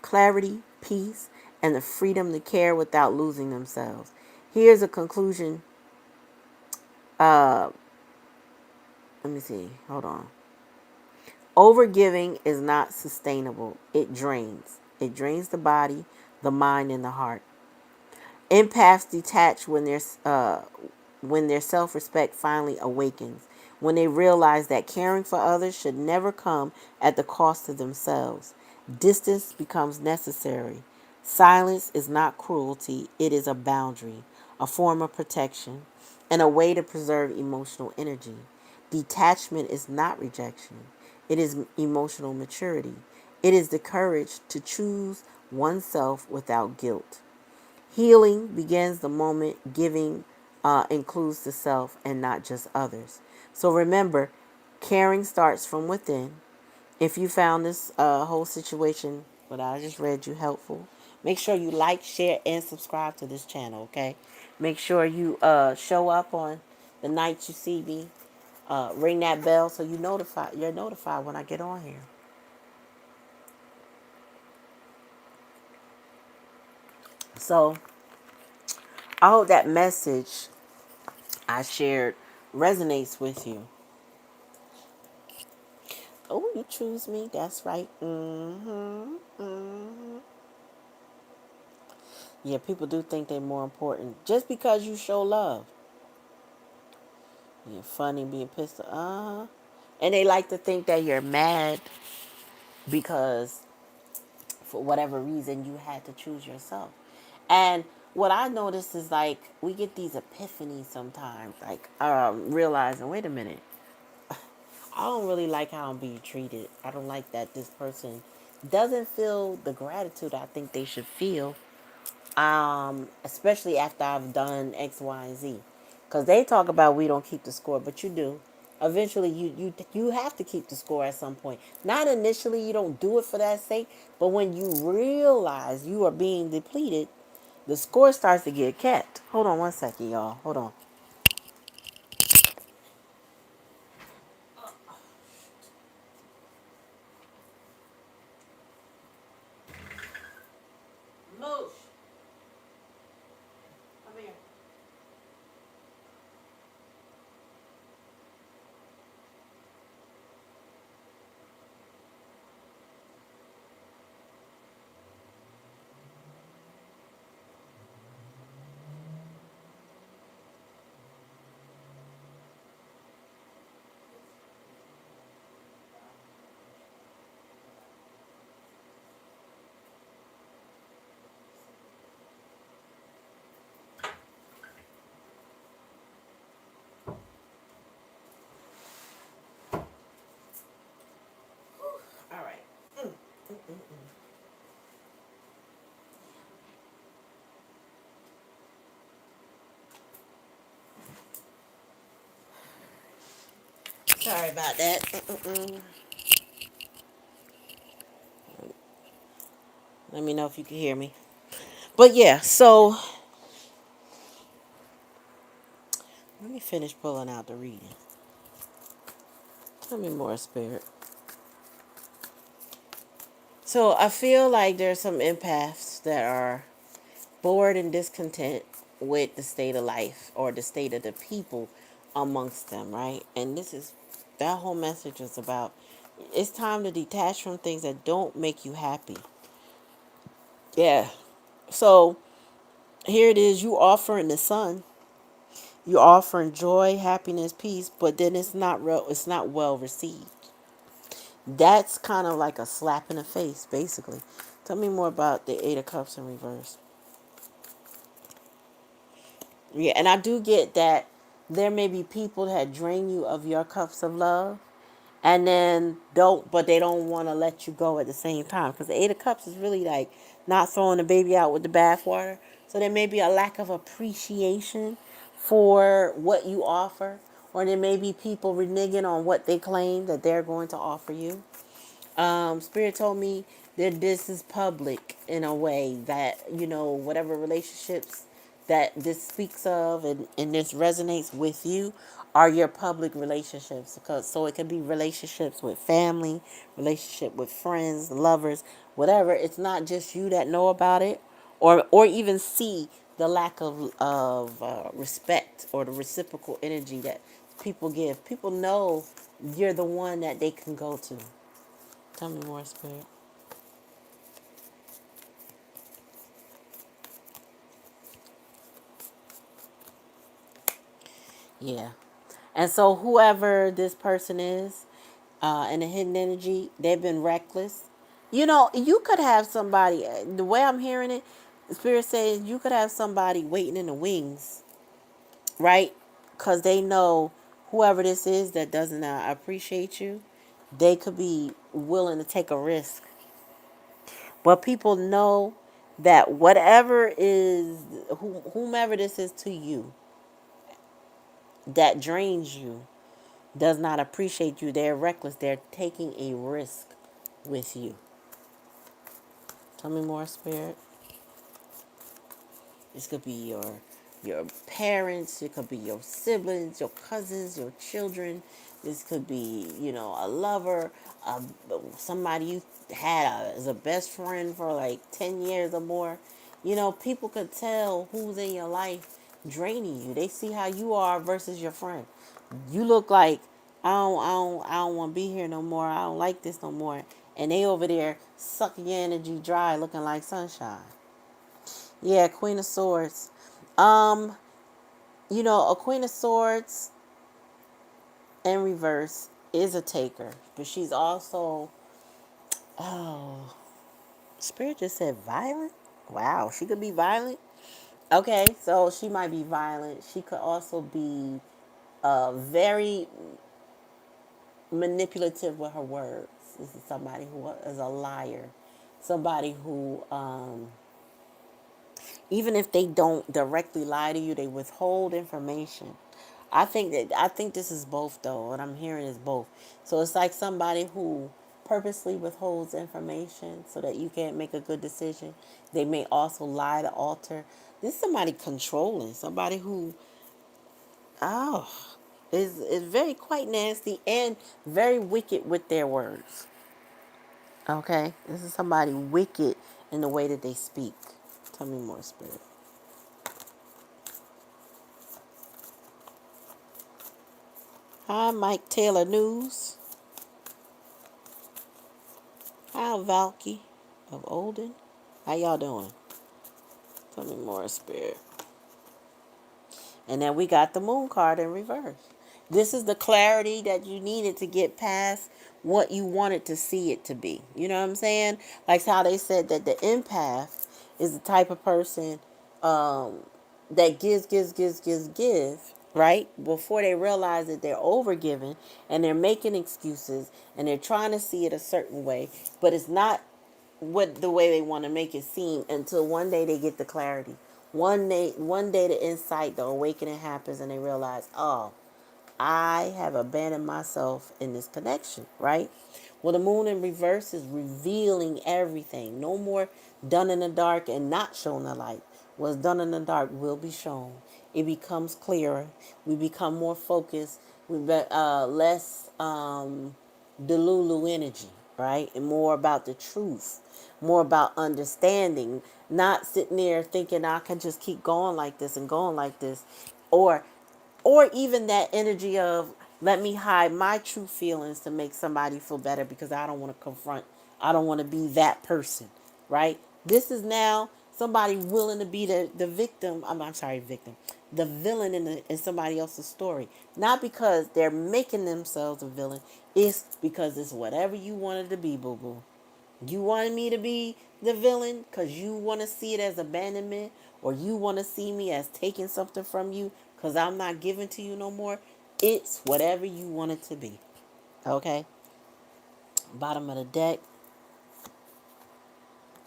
S1: clarity, peace, and the freedom to care without losing themselves. Here's a conclusion. Uh, Let me see. Hold on. Overgiving is not sustainable. It drains. It drains the body, the mind, and the heart. Empaths detach when their self-respect finally awakens, when they realize that caring for others should never come at the cost of themselves. Distance becomes necessary. Silence is not cruelty, it is a boundary, a form of protection, and a way to preserve emotional energy. Detachment is not rejection, it is emotional maturity. It is the courage to choose oneself without guilt. Healing begins the moment giving includes the self and not just others. So remember, caring starts from within. If you found this whole situation, what I just read you helpful, make sure you like, share, and subscribe to this channel, okay? Make sure you show up on the nights you see me. Ring that bell so you're notified when I get on here. So I hope that message I shared resonates with you. Oh, you choose me. That's right. Yeah, people do think they're more important just because you show love. You're funny, being pissed. And they like to think that you're mad because for whatever reason you had to choose yourself. And what I notice is like we get these epiphanies sometimes, like realizing, wait a minute, I don't really like how I'm being treated. I don't like that this person doesn't feel the gratitude I think they should feel. Especially after I've done X, Y, and Z, because they talk about we don't keep the score, but you do. Eventually, you have to keep the score at some point. Not initially, you don't do it for that sake, but when you realize you are being depleted, the score starts to get kept. Hold on one second, y'all. Hold on. Moosh, come here. All right. Sorry about that. Let me know if you can hear me. But yeah, so let me finish pulling out the reading. Tell me more, Spirit. So I feel like there's some empaths that are bored and discontent with the state of life or the state of the people amongst them, right? And this is that whole message is about it's time to detach from things that don't make you happy. Yeah. So here it is, you offering the sun, you offering joy, happiness, peace, but then it's not well received. That's kind of like a slap in the face, basically. Tell me more about the Eight of Cups in reverse. Yeah, and I do get that there may be people that drain you of your cups of love and then but they don't want to let you go at the same time. Because the Eight of Cups is really like not throwing the baby out with the bathwater. So there may be a lack of appreciation for what you offer, or there may be people reneging on what they claim that they're going to offer you. Spirit told me that this is public in a way that, whatever relationships that this speaks of and this resonates with you are your public relationships. Because so it can be relationships with family, relationship with friends, lovers, whatever. It's not just you that know about it or even see the lack of respect or the reciprocal energy that people give. People know you're the one that they can go to. Tell me more, Spirit. Yeah. And so, whoever this person is in the hidden energy, they've been reckless. You could have somebody, the way I'm hearing it, the Spirit says you could have somebody waiting in the wings, right? Because they know whoever this is that doesn't appreciate you, they could be willing to take a risk. But people know that whatever is, whomever this is to you, that drains you, does not appreciate you. They're reckless. They're taking a risk with you. Tell me more, Spirit. This could be your parents. It could be your siblings, your cousins, your children. This could be, a lover, uh, somebody you had as a best friend for like 10 years or more. People could tell who's in your life draining you. They see how you are versus your friend. You look like I don't want to be here no more. I don't like this no more. And they over there sucking your energy dry, looking like sunshine. Yeah, Queen of Swords. Um, a Queen of Swords in reverse is a taker, but she's also, oh, Spirit just said violent. Wow, she could be violent. Okay, so she might be violent. She could also be very manipulative with her words. This is somebody who is a liar, somebody who even if they don't directly lie to you, they withhold information. I think this is both though. What I'm hearing is both. So it's like somebody who purposely withholds information so that you can't make a good decision. They may also lie to alter. This is somebody controlling, somebody who oh is very quite nasty and very wicked with their words. Okay? This is somebody wicked in the way that they speak. Tell me more, Spirit. Hi, Mike Taylor News. Hi, Valky of Olden. How y'all doing? Tell me more, Spirit. And then we got the moon card in reverse. This is the clarity that you needed to get past what you wanted to see it to be. You know what I'm saying? Like how they said that the empath is the type of person um, that gives, right? Before they realize that they're overgiving and they're making excuses and they're trying to see it a certain way, but it's not what the way they want to make it seem until one day they get the clarity. One day the insight, the awakening happens and they realize, oh, I have abandoned myself in this connection, right? Well, the moon in reverse is revealing everything. No more done in the dark and not shown the light. What's done in the dark will be shown. It becomes clearer. We become more focused. We be less delulu energy, right? And more about the truth, more about understanding, not sitting there thinking I can just keep going like this and going like this, or even that energy of let me hide my true feelings to make somebody feel better because I don't want to confront, I don't want to be that person, right? This is now somebody willing to be the victim. I'm sorry, victim, the villain in somebody else's story. Not because they're making themselves a villain, it's because it's whatever you wanted to be, boo boo. You wanted me to be the villain because you want to see it as abandonment, or you want to see me as taking something from you because I'm not giving to you no more. It's whatever you want it to be. Okay? Bottom of the deck.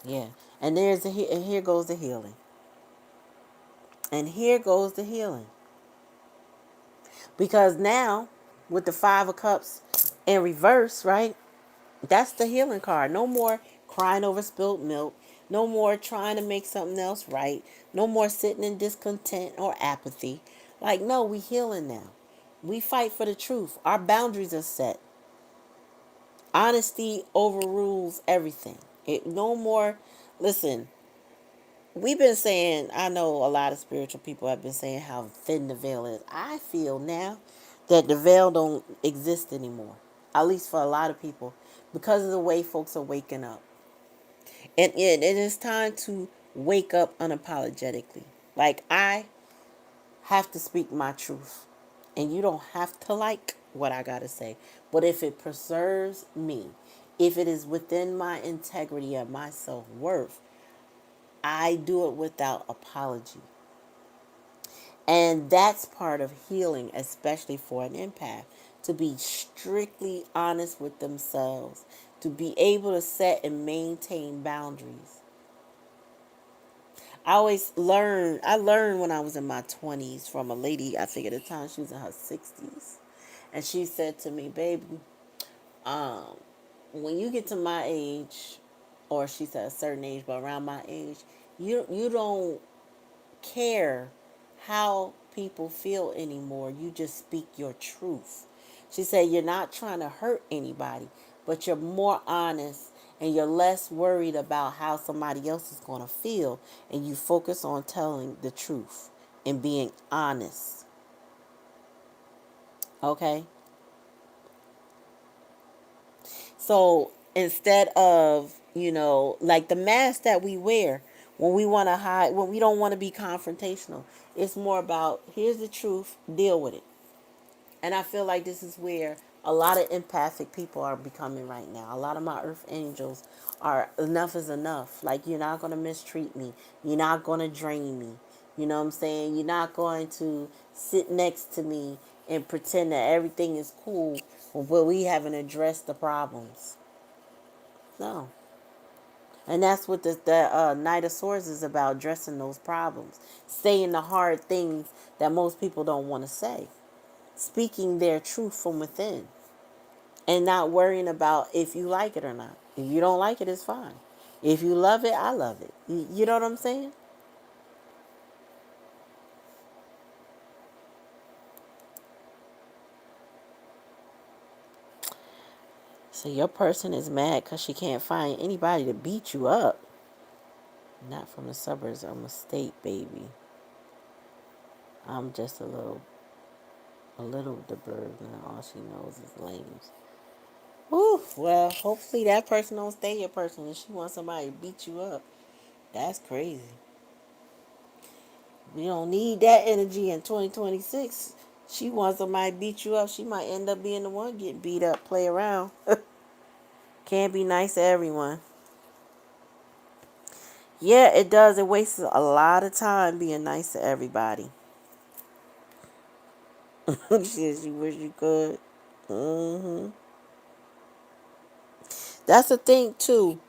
S1: Yeah. And and here goes the healing. And here goes the healing. Because now, with the Five of Cups in reverse, right? That's the healing card. No more crying over spilled milk. No more trying to make something else right. No more sitting in discontent or apathy. Like, no, we healing now. We fight for the truth. Our boundaries are set. Honesty overrules everything. No more. Listen, we've been saying, I know a lot of spiritual people have been saying how thin the veil is. I feel now that the veil don't exist anymore. At least for a lot of people. Because of the way folks are waking up. And it is time to wake up unapologetically. Like, I have to speak my truth. And you don't have to like what I got to say. But if it preserves me, if it is within my integrity and my self worth, I do it without apology. And that's part of healing, especially for an empath, to be strictly honest with themselves, to be able to set and maintain boundaries. I learned when I was in my 20s from a lady, I think at the time she was in her 60s. And she said to me, baby, um, when you get to my age, or she said a certain age, but around my age, you don't care how people feel anymore. You just speak your truth. She said you're not trying to hurt anybody, but you're more honest and you're less worried about how somebody else is going to feel, and you focus on telling the truth and being honest. Okay? So instead of, like the mask that we wear when we want to hide, when we don't want to be confrontational, it's more about here's the truth, deal with it. And I feel like this is where a lot of empathic people are becoming right now. A lot of my earth angels are enough is enough. Like, you're not going to mistreat me. You're not going to drain me. You know what I'm saying? You're not going to sit next to me and pretend that everything is cool when we haven't addressed the problems. No. And that's what the Knight of Swords is about, addressing those problems. Saying the hard things that most people don't want to say. Speaking their truth from within. And not worrying about if you like it or not. If you don't like it, it's fine. If you love it, I love it. You know what I'm saying? So your person is mad because she can't find anybody to beat you up. Not from the suburbs. I'm a state baby. I'm just a little the bird, and all she knows is lames. Whew, well, hopefully that person don't stay your person and she wants somebody to beat you up. That's crazy. We don't need that energy in 2026. She wants somebody to beat you up. She might end up being the one get beat up, play around. Can't be nice to everyone. Yeah, it does. It wastes a lot of time being nice to everybody. She says you wish you could. hmm That's the thing too,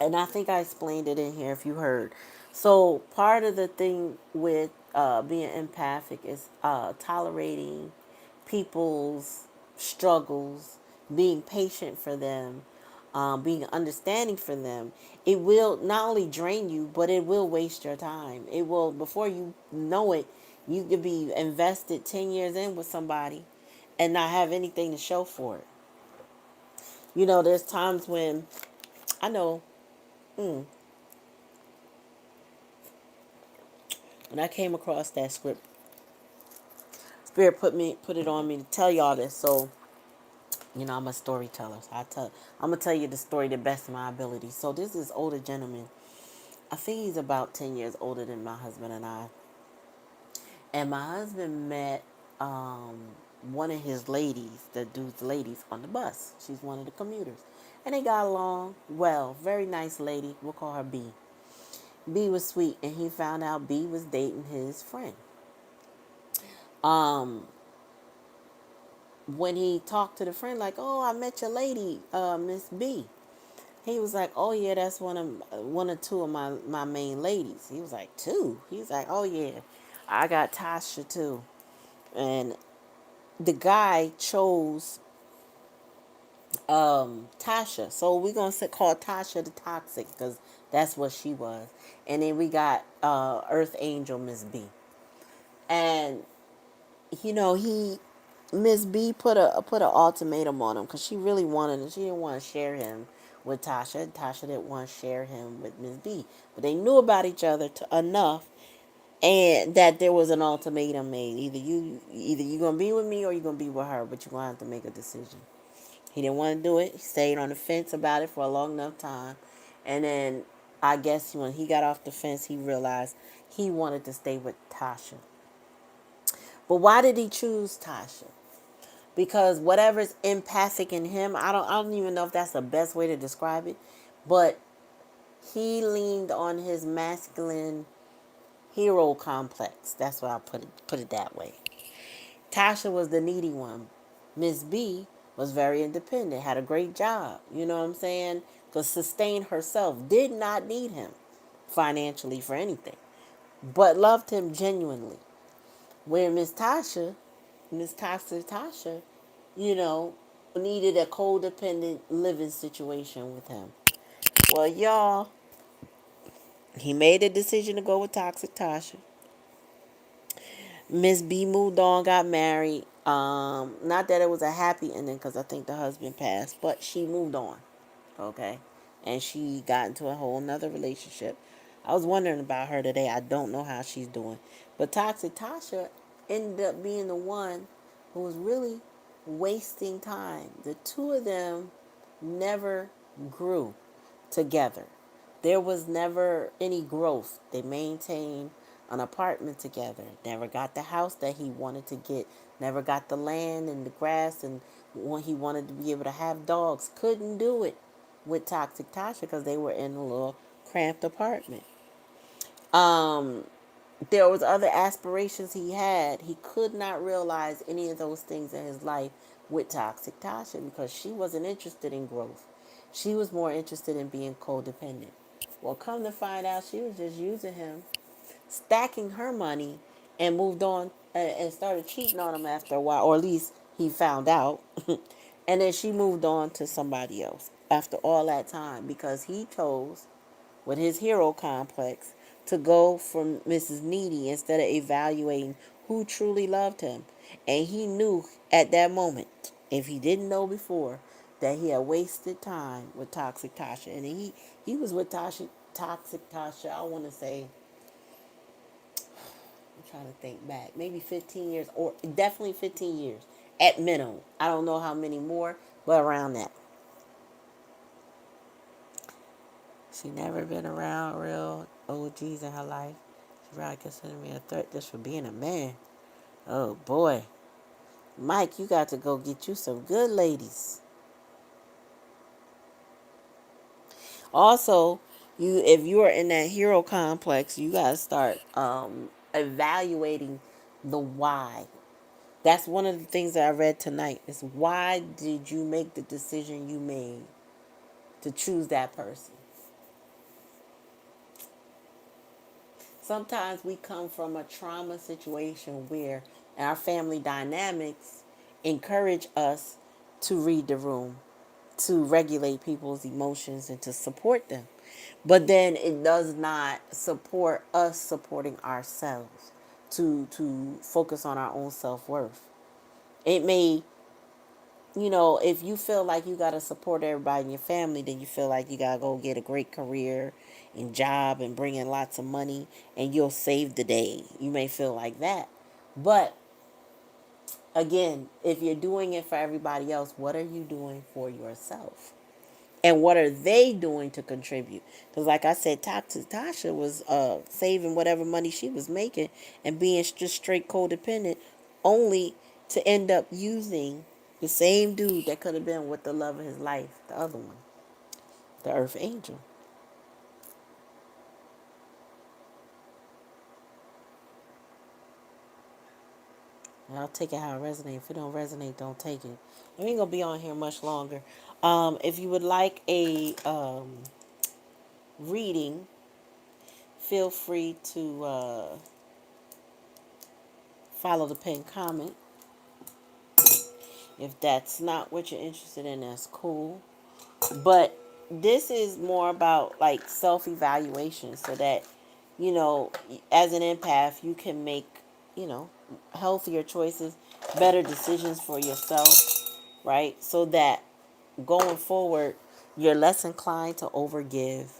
S1: and I think I explained it in here if you heard. So part of the thing with being empathic is tolerating people's struggles, being patient for them, being understanding for them. It will not only drain you, but it will waste your time. It will, before you know it, you could be invested 10 years in with somebody and not have anything to show for it. You know, there's times when I know when I came across that script, Spirit put it on me to tell y'all this. So, I'm a storyteller. So I'm gonna tell you the story the best of my ability. So this is older gentleman. I think he's about 10 years older than my husband and I. And my husband met um, one of his ladies, the dude's ladies, on the bus. She's one of the commuters. And they got along well. Very nice lady. We'll call her B. B was sweet, and he found out B was dating his friend. Um, when he talked to the friend, like, "Oh, I met your lady, Miss B." He was like, "Oh yeah, that's one or two of my main ladies." He was like, "Two?" He's like, "Oh yeah, I got Tasha too." And the guy chose Tasha, so we're gonna call Tasha the toxic because that's what she was. And then we got Earth Angel Miss B, and he Miss B put an ultimatum on him because she really wanted him. She didn't want to share him with Tasha. Tasha didn't want to share him with Miss B, but they knew about each other enough, and that there was an ultimatum made. Either you gonna be with me or you gonna be with her, but you're gonna have to make a decision. He didn't want to do it. He stayed on the fence about it for a long enough time, and then I guess when he got off the fence, he realized he wanted to stay with Tasha. But why did he choose Tasha? Because whatever's empathic in him, I don't even know if that's the best way to describe it, but he leaned on his masculine hero complex. That's why I put it that way. Tasha was the needy one. Miss B was very independent, had a great job. You know what I'm saying? Could sustain herself. Did not need him financially for anything, but loved him genuinely. Where Miss Tasha, you know, needed a codependent living situation with him. Well, y'all, he made a decision to go with Toxic Tasha. Miss B moved on, got married. Not that it was a happy ending because I think the husband passed, but she moved on. Okay. And she got into a whole nother relationship. I was wondering about her today. I don't know how she's doing. But Toxic Tasha ended up being the one who was really wasting time. The two of them never grew together. There was never any growth. They maintained an apartment together. Never got the house that he wanted to get. Never got the land and the grass and when he wanted to be able to have dogs. Couldn't do it with Toxic Tasha because they were in a little cramped apartment. there was other aspirations he had. He could not realize any of those things in his life with Toxic Tasha because she wasn't interested in growth. She was more interested in being codependent. Well, come to find out, she was just using him, stacking her money, and moved on and started cheating on him after a while, or at least he found out. And then she moved on to somebody else after all that time because he chose, with his hero complex, to go for Mrs. Needy instead of evaluating who truly loved him. And he knew at that moment, if he didn't know before, that he had wasted time with Toxic Tasha. And he was with Toxic Tasha, I want to say, I'm trying to think back, maybe 15 years, or definitely 15 years at minimum. I don't know how many more, but around that. She never been around real OGs in her life. She probably considered me a threat just for being a man. Oh boy. Mike, you got to go get you some good ladies. Also, if you are in that hero complex, you gotta start evaluating the why. That's one of the things that I read tonight is why did you make the decision you made to choose that person? Sometimes we come from a trauma situation where our family dynamics encourage us to read the room, to regulate people's emotions and to support them. But then it does not support us supporting ourselves, to focus on our own self-worth. It may, if you feel like you got to support everybody in your family, then you feel like you got to go get a great career and job and bring in lots of money and you'll save the day. You may feel like that. But again, if you're doing it for everybody else, what are you doing for yourself? And what are they doing to contribute? Because like I said, Tasha was saving whatever money she was making and being just straight codependent, only to end up using the same dude that could have been with the love of his life, the other one, the Earth Angel. And I'll take it how it resonates. If it don't resonate, don't take it. We ain't gonna be on here much longer. If you would like a reading, feel free to follow the pinned comment. If that's not what you're interested in, that's cool. But this is more about like self-evaluation so that, as an empath, you can make, you know, healthier choices, better decisions for yourself, right? So that going forward, you're less inclined to overgive,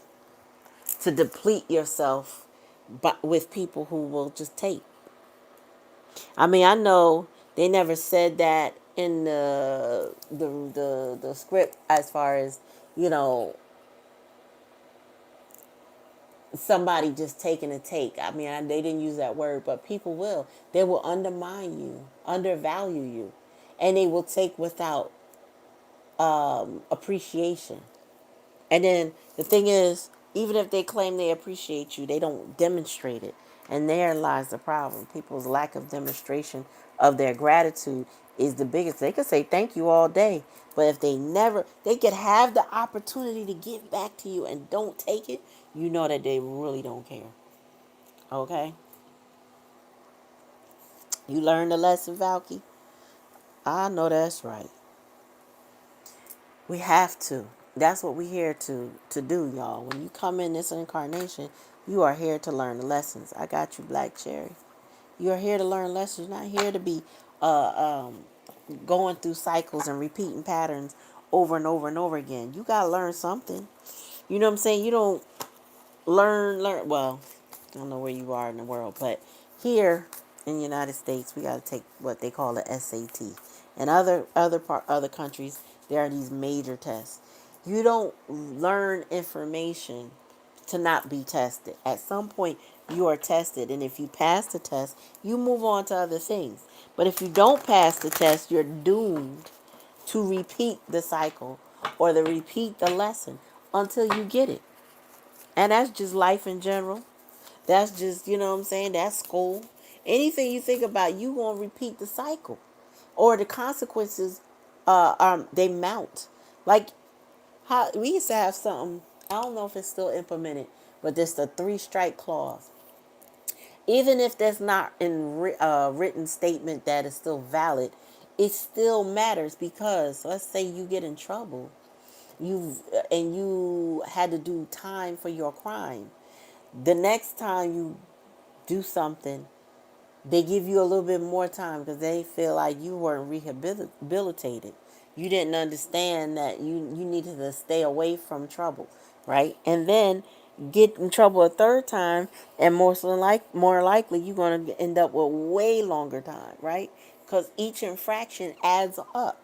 S1: to deplete yourself but with people who will just take. I mean, I know they never said that in the script as far as, you know, somebody just taking a take. I mean, they didn't use that word, but people will. They will undermine you, undervalue you, and they will take without appreciation. And then the thing is, even if they claim they appreciate you, they don't demonstrate it. And there lies the problem. People's lack of demonstration of their gratitude is the biggest. They could say thank you all day, but if they could have the opportunity to give back to you and don't take it, you know that they really don't care. Okay? You learned the lesson, Valky? I know that's right. We have to. That's what we're here to do, y'all. When you come in this incarnation, you are here to learn the lessons. I got you, Black Cherry. You are here to learn lessons. You're not here to be going through cycles and repeating patterns over and over and over again. You gotta learn something. You know what I'm saying? You don't learn. Well, I don't know where you are in the world, but here in the United States, we got to take what they call the SAT. In other countries, there are these major tests. You don't learn information to not be tested. At some point, you are tested, and if you pass the test, you move on to other things. But if you don't pass the test, you're doomed to repeat the cycle or to repeat the lesson until you get it. And that's just life in general. That's just, you know what I'm saying? That's school. Anything you think about, you gonna repeat the cycle, or the consequences. They mount. Like how we used to have something. I don't know if it's still implemented, but there's the three strike clause. Even if that's not in written statement that is still valid, it still matters because let's say you get in trouble, you had to do time for your crime. The next time you do something, they give you a little bit more time because they feel like you weren't rehabilitated. You didn't understand that you needed to stay away from trouble, right? And then get in trouble a third time, and more likely you're going to end up with way longer time, right? Because each infraction adds up.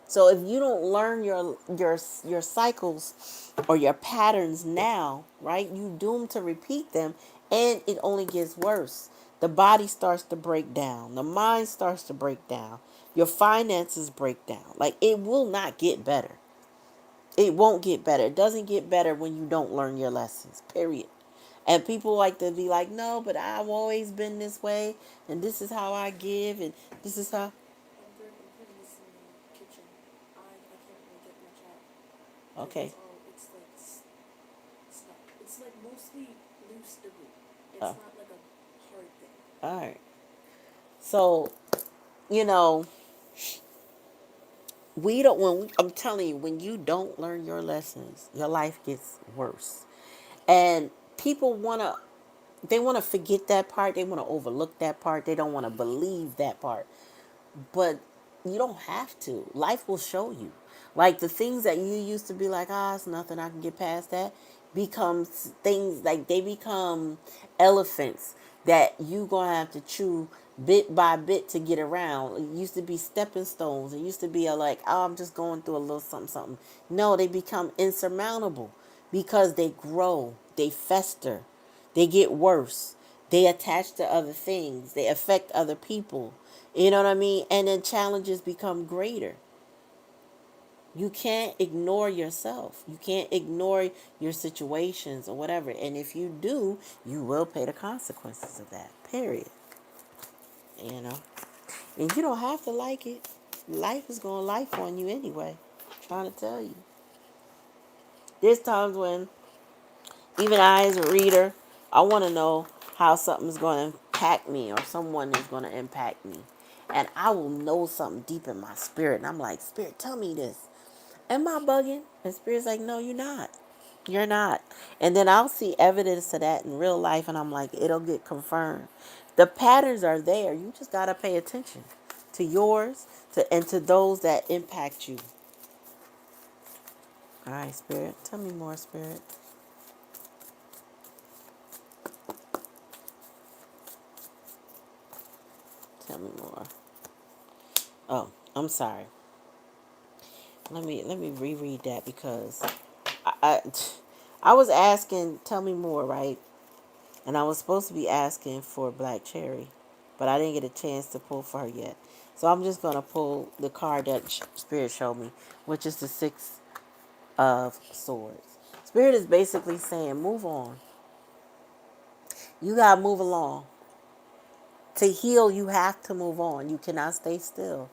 S1: So if you don't learn your cycles or your patterns now, right, you doomed to repeat them, and it only gets worse. The body starts to break down. The mind starts to break down. Your finances break down. Like it will not get better. It won't get better. It doesn't get better when you don't learn your lessons. Period. And people like to be like, no, but I've always been this way, and this is how I give, and this is how.
S2: I'm putting this in the kitchen. I can't really get much out.
S1: Okay.
S2: It's like stuff. It's like mostly loose debris. It's
S1: Oh,
S2: not like a hard thing.
S1: all right. So, you know, we don't I'm telling you, when you don't learn your lessons, your life gets worse. And people want to forget that part. They want to overlook that part. They don't want to believe that part. But you don't have to. Life will show you. Like the things that you used to be like, it's nothing, I can get past that, becomes things like they become elephants that you gonna have to chew bit by bit to get around. It used to be stepping stones. It used to be like, I'm just going through a little something, something. No, they become insurmountable because they grow, they fester, they get worse. They attach to other things. They affect other people. You know what I mean? And then challenges become greater. You can't ignore yourself. You can't ignore your situations or whatever. And if you do, you will pay the consequences of that. Period. You know? And you don't have to like it. Life is going to life on you anyway. I'm trying to tell you. There's times when even I, as a reader, I want to know how something's going to impact me or someone is going to impact me. And I will know something deep in my spirit. And I'm like, Spirit, tell me this. Am I bugging? And Spirit's like, no, you're not. You're not. And then I'll see evidence of that in real life. And I'm like, it'll get confirmed. The patterns are there. You just got to pay attention to yours and to those that impact you. All right, Spirit. Tell me more, Spirit. Tell me more. Oh, I'm sorry. Let me reread that because I, I I was asking, tell me more, right? And I was supposed to be asking for Black Cherry, but I didn't get a chance to pull for her yet. So I'm just gonna pull the card that Spirit showed me, which is the Six of Swords. Spirit is basically saying, move on. You gotta move along. To heal, you have to move on. You cannot stay still.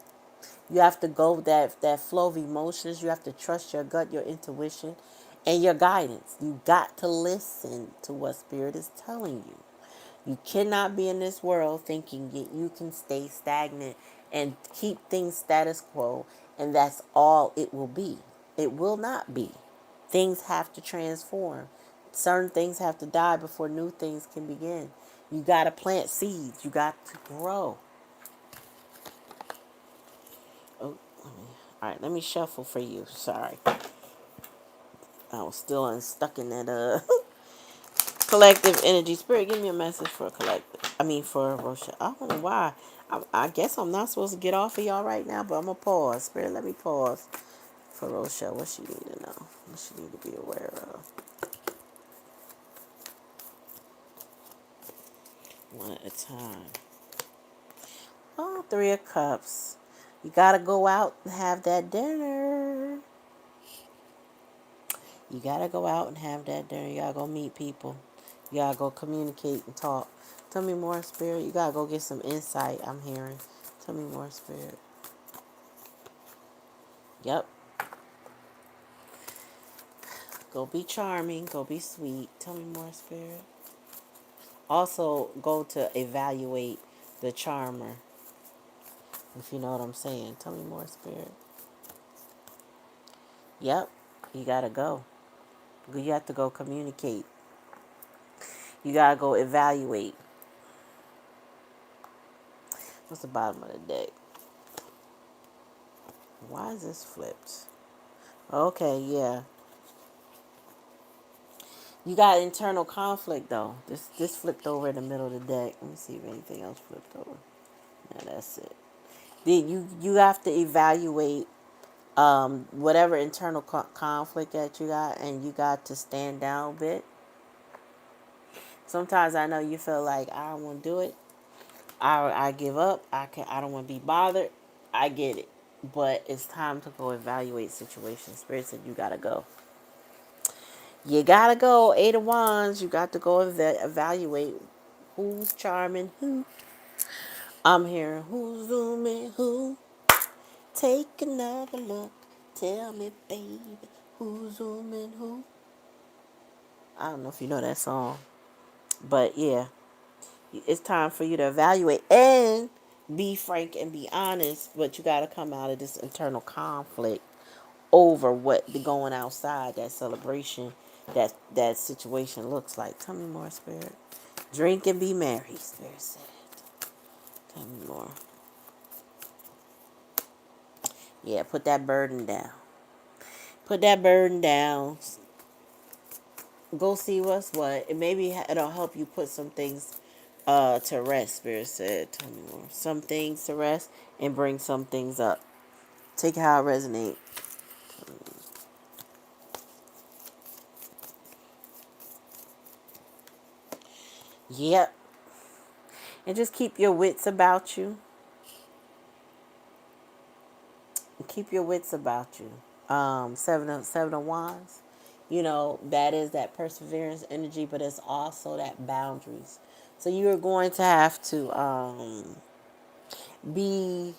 S1: You have to go with that flow of emotions. You have to trust your gut, your intuition, and your guidance. You got to listen to what Spirit is telling you. You cannot be in this world thinking you can stay stagnant and keep things status quo, and that's all it will be. It will not be. Things have to transform. Certain things have to die before new things can begin. You got to plant seeds. You got to grow. Oh, all right, let me shuffle for you. Sorry. I was still stuck in that collective energy. Spirit, give me a message for collective. I mean, for Rosha. I don't know why. I guess I'm not supposed to get off of y'all right now, but I'm going to pause. Spirit, let me pause for Rosha. What she need to know? What she need to be aware of? One at a time. Oh, Three of Cups. You got to go out and have that dinner. You got to go out and have that dinner. You got to go meet people. You gotta go communicate and talk. Tell me more, Spirit. You gotta go get some insight, I'm hearing. Tell me more, Spirit. Yep. Go be charming. Go be sweet. Tell me more, Spirit. Also, go to evaluate the charmer, if you know what I'm saying. Tell me more, Spirit. Yep. You gotta go. You have to go communicate. You gotta go evaluate. What's the bottom of the deck? Why is this flipped? Okay, yeah. You got internal conflict though. This flipped over in the middle of the deck. Let me see if anything else flipped over. Yeah, that's it. You have to evaluate whatever internal conflict that you got, and you got to stand down a bit. Sometimes I know you feel like I don't want to do it. I give up. I don't want to be bothered. I get it, but it's time to go evaluate situations. Spirit said you gotta go. You gotta go. Eight of Wands. You got to go evaluate who's charming who. I'm hearing who's zooming who. Take another look. Tell me, baby, who's zooming who. I don't know if you know that song, but yeah, it's time for you to evaluate and be frank and be honest. But you got to come out of this internal conflict over what the going outside, that celebration, that situation looks like. Tell me more, Spirit. Drink and be merry, Spirit said. Tell me more. Yeah, put that burden down. Put that burden down. Go see what's what. And maybe it'll help you put some things to rest, Spirit said. Tell me more. Some things to rest and bring some things up. Take how it resonate. Yep. And just keep your wits about you. Keep your wits about you. Seven of Wands. You know, that is that perseverance energy, but it's also that boundaries. So you're going to have to be.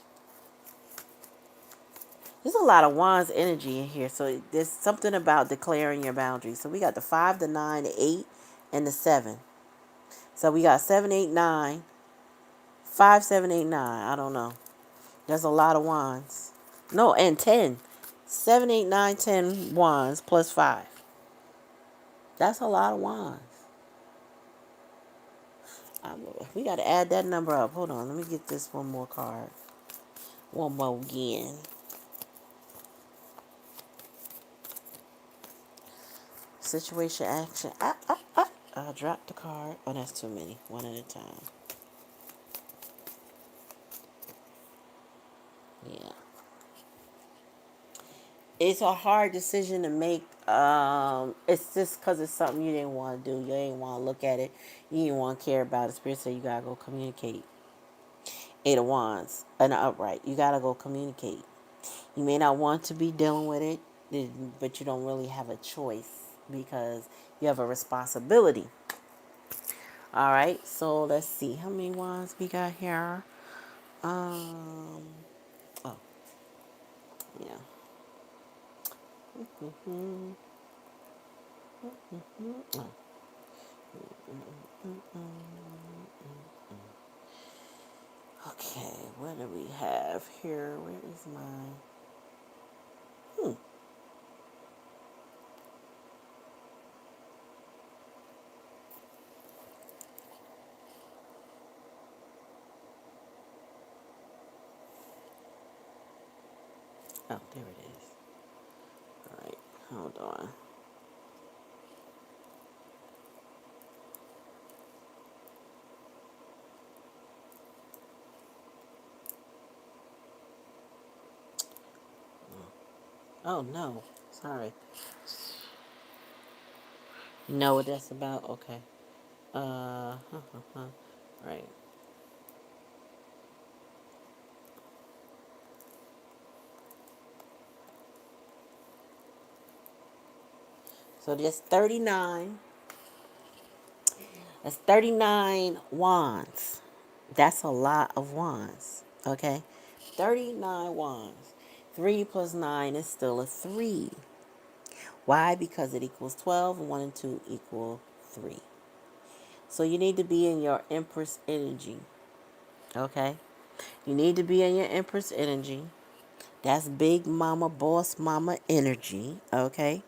S1: There's a lot of Wands energy in here. So there's something about declaring your boundaries. So we got the 5, the 9, the 8, and the 7. So we got 7, 8, 9. 5, 7, 8, 9. I don't know. There's a lot of Wands. No, and 10. 7, 8, 9, 10 Wands plus 5. That's a lot of Wands. We got to add that number up. Hold on. Let me get this one more card. One more again. Situation action. I dropped the card. Oh, that's too many. One at a time. Yeah. It's a hard decision to make. It's just because it's something you didn't want to do. You didn't want to look at it. You didn't want to care about it. Spirit said you got to go communicate. 8 of Wands. An upright. You got to go communicate. You may not want to be dealing with it, but you don't really have a choice because you have a responsibility. All right, so let's see how many wands we got here. Um, oh, yeah. Oh. Okay, what do we have here? Where is my? Oh, there it is. All right, hold on. Oh no, sorry. You know what that's about? Okay. Right. So there's 39. That's 39 wands. That's a lot of wands. Okay? 39 wands. 3 plus 9 is still a 3. Why? Because it equals 12, and 1 and 2 equal 3. So you need to be in your Empress energy. Okay? You need to be in your Empress energy. That's big mama, boss mama energy. Okay?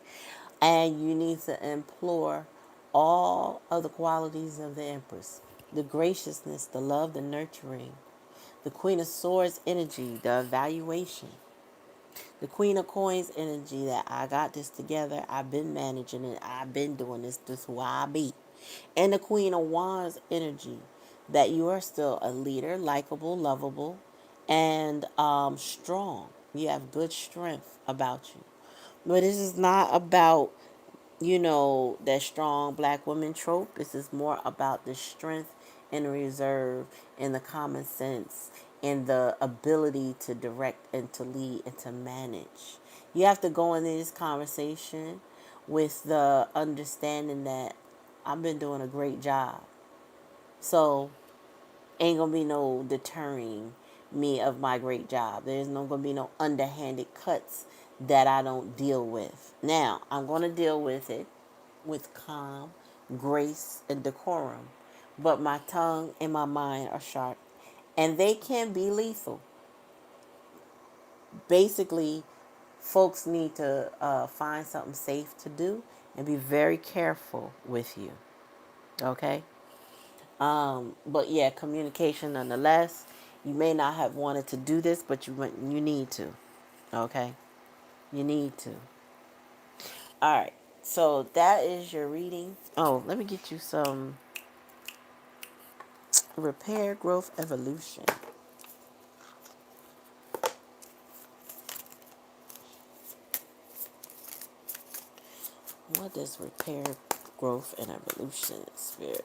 S1: And you need to implore all of the qualities of the Empress: the graciousness, the love, the nurturing, the Queen of Swords energy, the evaluation, the Queen of Coins energy, that I got this together, I've been managing it, I've been doing this is who I be. And the Queen of Wands energy, that you are still a leader, likable, lovable, and strong. You have good strength about you. But this is not about, that strong black woman trope. This is more about the strength and reserve and the common sense and the ability to direct and to lead and to manage. You have to go into this conversation with the understanding that I've been doing a great job. So ain't gonna be no deterring me of my great job. There's no gonna be no underhanded cuts that I don't deal with. Now, I'm gonna deal with it with calm, grace, and decorum. But my tongue and my mind are sharp, and they can be lethal. Basically, folks need to find something safe to do and be very careful with you. Okay? But yeah, communication nonetheless. You may not have wanted to do this, but you need to. Okay? You need to. All right. So that is your reading. Oh, let me get you some repair, growth, evolution. What is repair, growth, and evolution, spirit?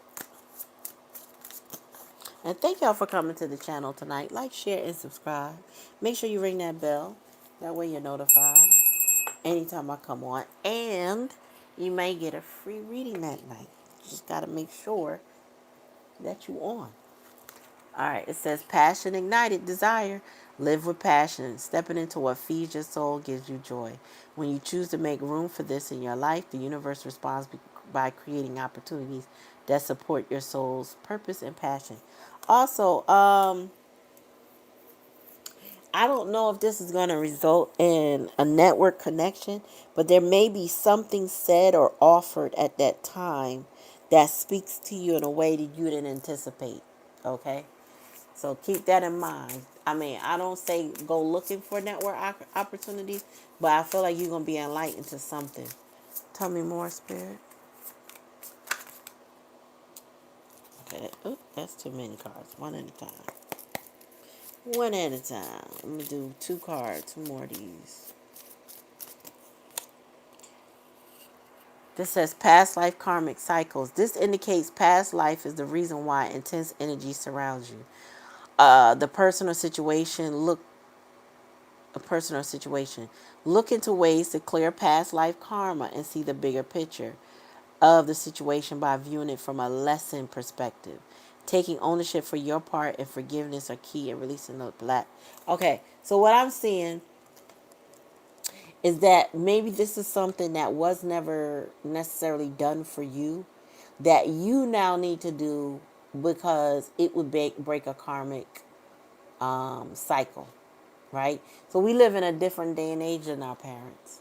S1: And thank y'all for coming to the channel tonight. Like, share, and subscribe. Make sure you ring that bell. That way you're notified anytime I come on. And you may get a free reading that night. Just got to make sure that you on. All right, it says passion ignited desire. Live with passion. Stepping into what feeds your soul gives you joy. When you choose to make room for this in your life, the universe responds by creating opportunities that support your soul's purpose and passion. Also, I don't know if this is going to result in a network connection, but there may be something said or offered at that time that speaks to you in a way that you didn't anticipate. Okay? So keep that in mind. I mean, I don't say go looking for network opportunities, but I feel like you're going to be enlightened to something. Tell me more, Spirit. Okay. Oop, that's too many cards. One at a time. One at a time. I'm going to do 2 cards. 2 more of these. This says past life karmic cycles. This indicates past life is the reason why intense energy surrounds you. The personal situation, a personal situation. Look into ways to clear past life karma and see the bigger picture of the situation by viewing it from a lesson perspective. Taking ownership for your part and forgiveness are key in releasing the black. Okay, so what I'm seeing is that maybe this is something that was never necessarily done for you that you now need to do because it would break a karmic cycle, right? So we live in a different day and age than our parents.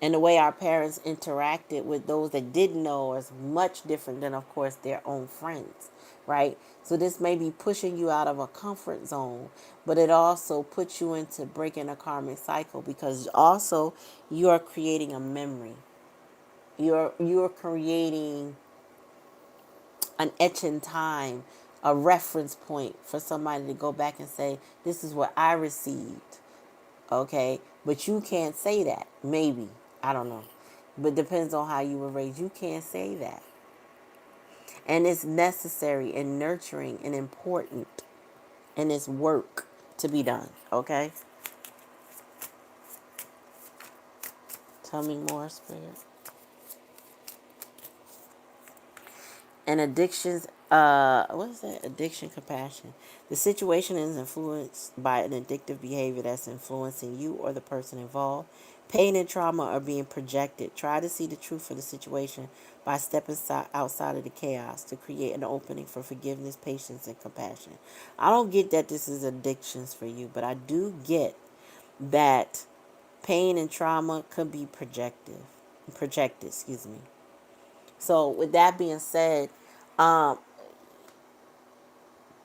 S1: And the way our parents interacted with those that didn't know is much different than, of course, their own friends, right? So this may be pushing you out of a comfort zone, but it also puts you into breaking a karmic cycle because also you are creating a memory. You're creating an etch in time, a reference point for somebody to go back and say, this is what I received. Okay, but you can't say that. Maybe, I don't know, but depends on how you were raised. You can't say that, and it's necessary and nurturing and important, and it's work to be done. Okay, tell me more, Spirit. And addictions, what is that? Addiction, compassion. The situation is influenced by an addictive behavior that's influencing you or the person involved. Pain and trauma are being projected. Try to see the truth of the situation by stepping outside of the chaos to create an opening for forgiveness, patience, and compassion. I don't get that this is addictions for you, but I do get that pain and trauma could be projected, excuse me. So with that being said, um,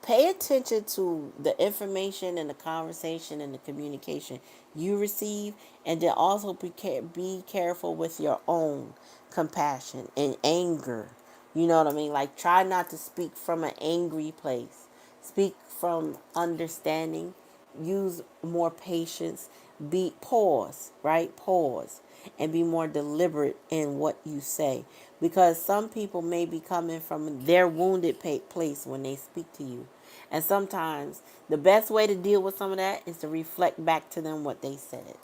S1: pay attention to the information and the conversation and the communication you receive, and then also be careful with your own compassion and anger. You know what I mean? Like, try not to speak from an angry place. Speak from understanding. Use more patience. Be pause, right? Pause and be more deliberate in what you say, because some people may be coming from their wounded place when they speak to you, and sometimes the best way to deal with some of that is to reflect back to them what they said.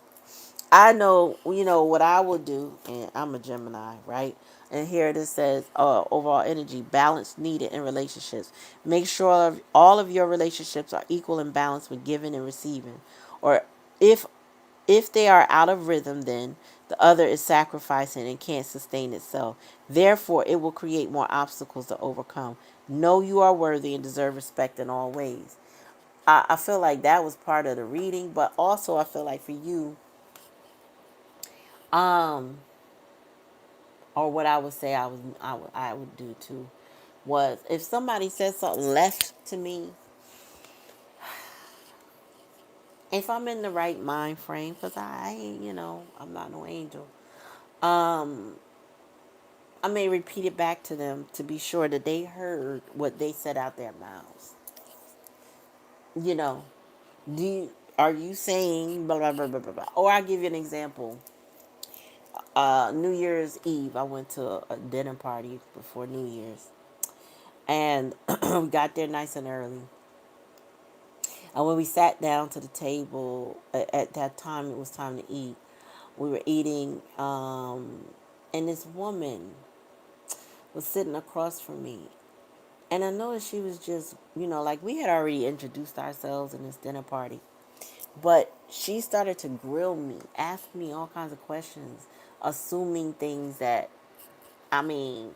S1: I know, what I would do, and I'm a Gemini, right? And here it says, overall energy, balance needed in relationships. Make sure all of your relationships are equal and balanced with giving and receiving. Or if if they are out of rhythm, then the other is sacrificing and can't sustain itself. Therefore, it will create more obstacles to overcome. Know you are worthy and deserve respect in all ways. I feel like that was part of the reading, but also I feel like for you, um, or what I would say I would do too, was if somebody said something left to me, if I'm in the right mind frame, because I ain't, I'm not no angel. Um, I may repeat it back to them to be sure that they heard what they said out their mouths. You know, are you saying blah blah blah blah blah blah? Or I'll give you an example. New Year's Eve, I went to a dinner party before New Year's, and we got there nice and early. And when we sat down to the table, at that time it was time to eat. We were eating, and this woman was sitting across from me. And I noticed she was just, like we had already introduced ourselves in this dinner party. But she started to grill me, ask me all kinds of questions, assuming things that, I mean,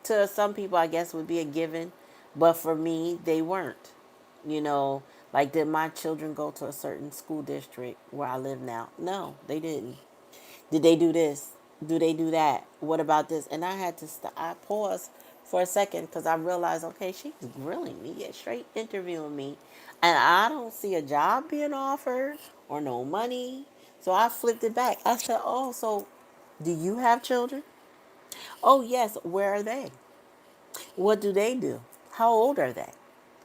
S1: to some people, I guess would be a given. But for me, they weren't. You know, like, did my children go to a certain school district where I live now? No, they didn't. Did they do this? Do they do that? What about this? And I had to stop. I paused for a second because I realized, okay, she's grilling me, yeah, straight interviewing me, and I don't see a job being offered or no money. So I flipped it back. I said, "Oh, so do you have children?" "Oh, yes." "Where are they? What do they do? How old are they?"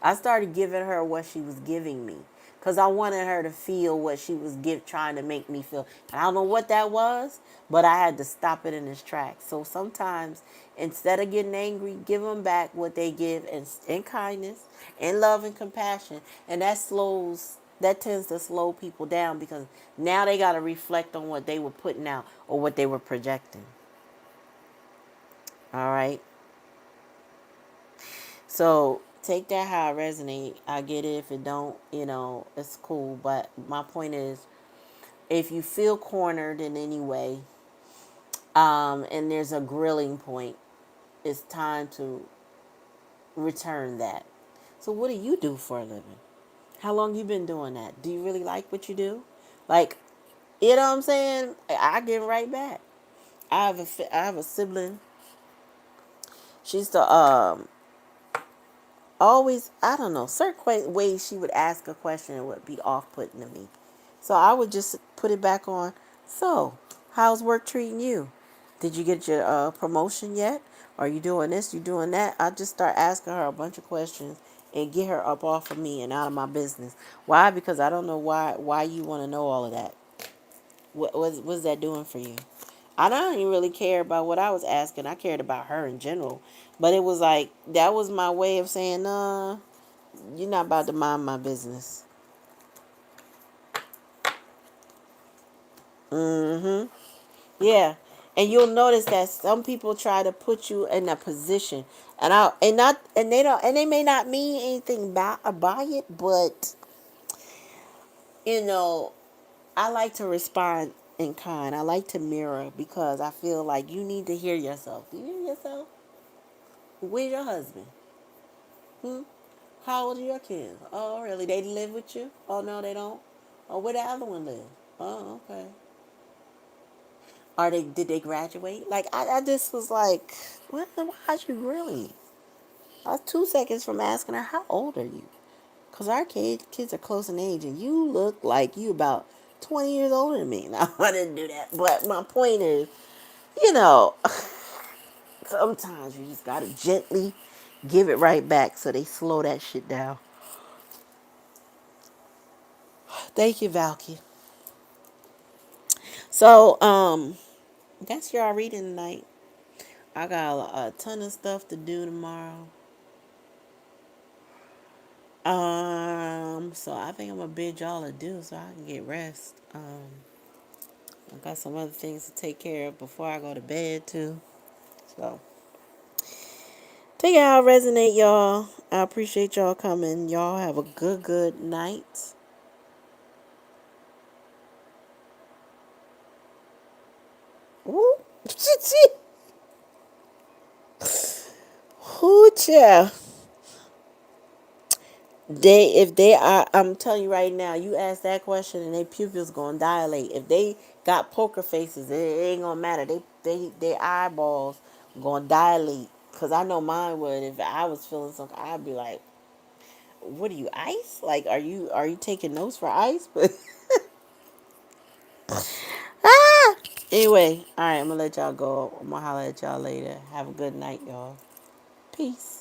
S1: I started giving her what she was giving me because I wanted her to feel what she was trying to make me feel. And I don't know what that was, but I had to stop it in its tracks. So sometimes, instead of getting angry, give them back what they give in kindness, in love and compassion. And that tends to slow people down because now they got to reflect on what they were putting out or what they were projecting. All right. So take that how it resonate. I get it. If it don't, it's cool. But my point is, if you feel cornered in any way, and there's a grilling point, it's time to return that. So what do you do for a living? How long you been doing that? Do you really like what you do? Like, you know what I'm saying? I give right back. I have a sibling. She's the always, I don't know, certain ways she would ask a question and would be off-putting to me. So I would just put it back on. So, how's work treating you? Did you get your promotion yet? Are you doing this? You doing that? I just start asking her a bunch of questions and get her up off of me and out of my business. Why? Because I don't know why you want to know all of that. What's that doing for you? I don't even really care about what I was asking. I cared about her in general. But it was like, that was my way of saying, nah, you're not about to mind my business. Mm-hmm. Yeah. And you'll notice that some people try to put you in a position, and I and not and they don't, and they may not mean anything by it, but you know, I like to respond in kind. I like to mirror because I feel like you need to hear yourself. Do you hear yourself? Where's your husband? Hmm? How old are your kids? Oh, really? They live with you? Oh, no, they don't. Oh, where the other one live? Oh, okay. Are they? Did they graduate? Like I just was like, what? Why'd you really? I was 2 seconds from asking her, how old are you? Because our kids are close in age, and you look like you about 20 years older than me. No, I didn't do that. But my point is, you know, sometimes you just got to gently give it right back so they slow that shit down. Thank you, Valky. So, that's your reading tonight. I got a ton of stuff to do tomorrow. So I think I'm gonna bid y'all adieu so I can get rest. I got some other things to take care of before I go to bed too. So take it how it resonate, y'all. I appreciate y'all coming. Y'all have a good night. Woo. Hoocha. If they are, I'm telling you right now, you ask that question and their pupils gonna dilate. If they got poker faces, it ain't gonna matter. Their eyeballs gonna dilate. Cause I know mine would. If I was feeling something, I'd be like, "What are you, ice? Like, are you taking notes for ice?" But ah. Anyway, all right, I'm gonna let y'all go. I'm gonna holler at y'all later. Have a good night, y'all. Peace.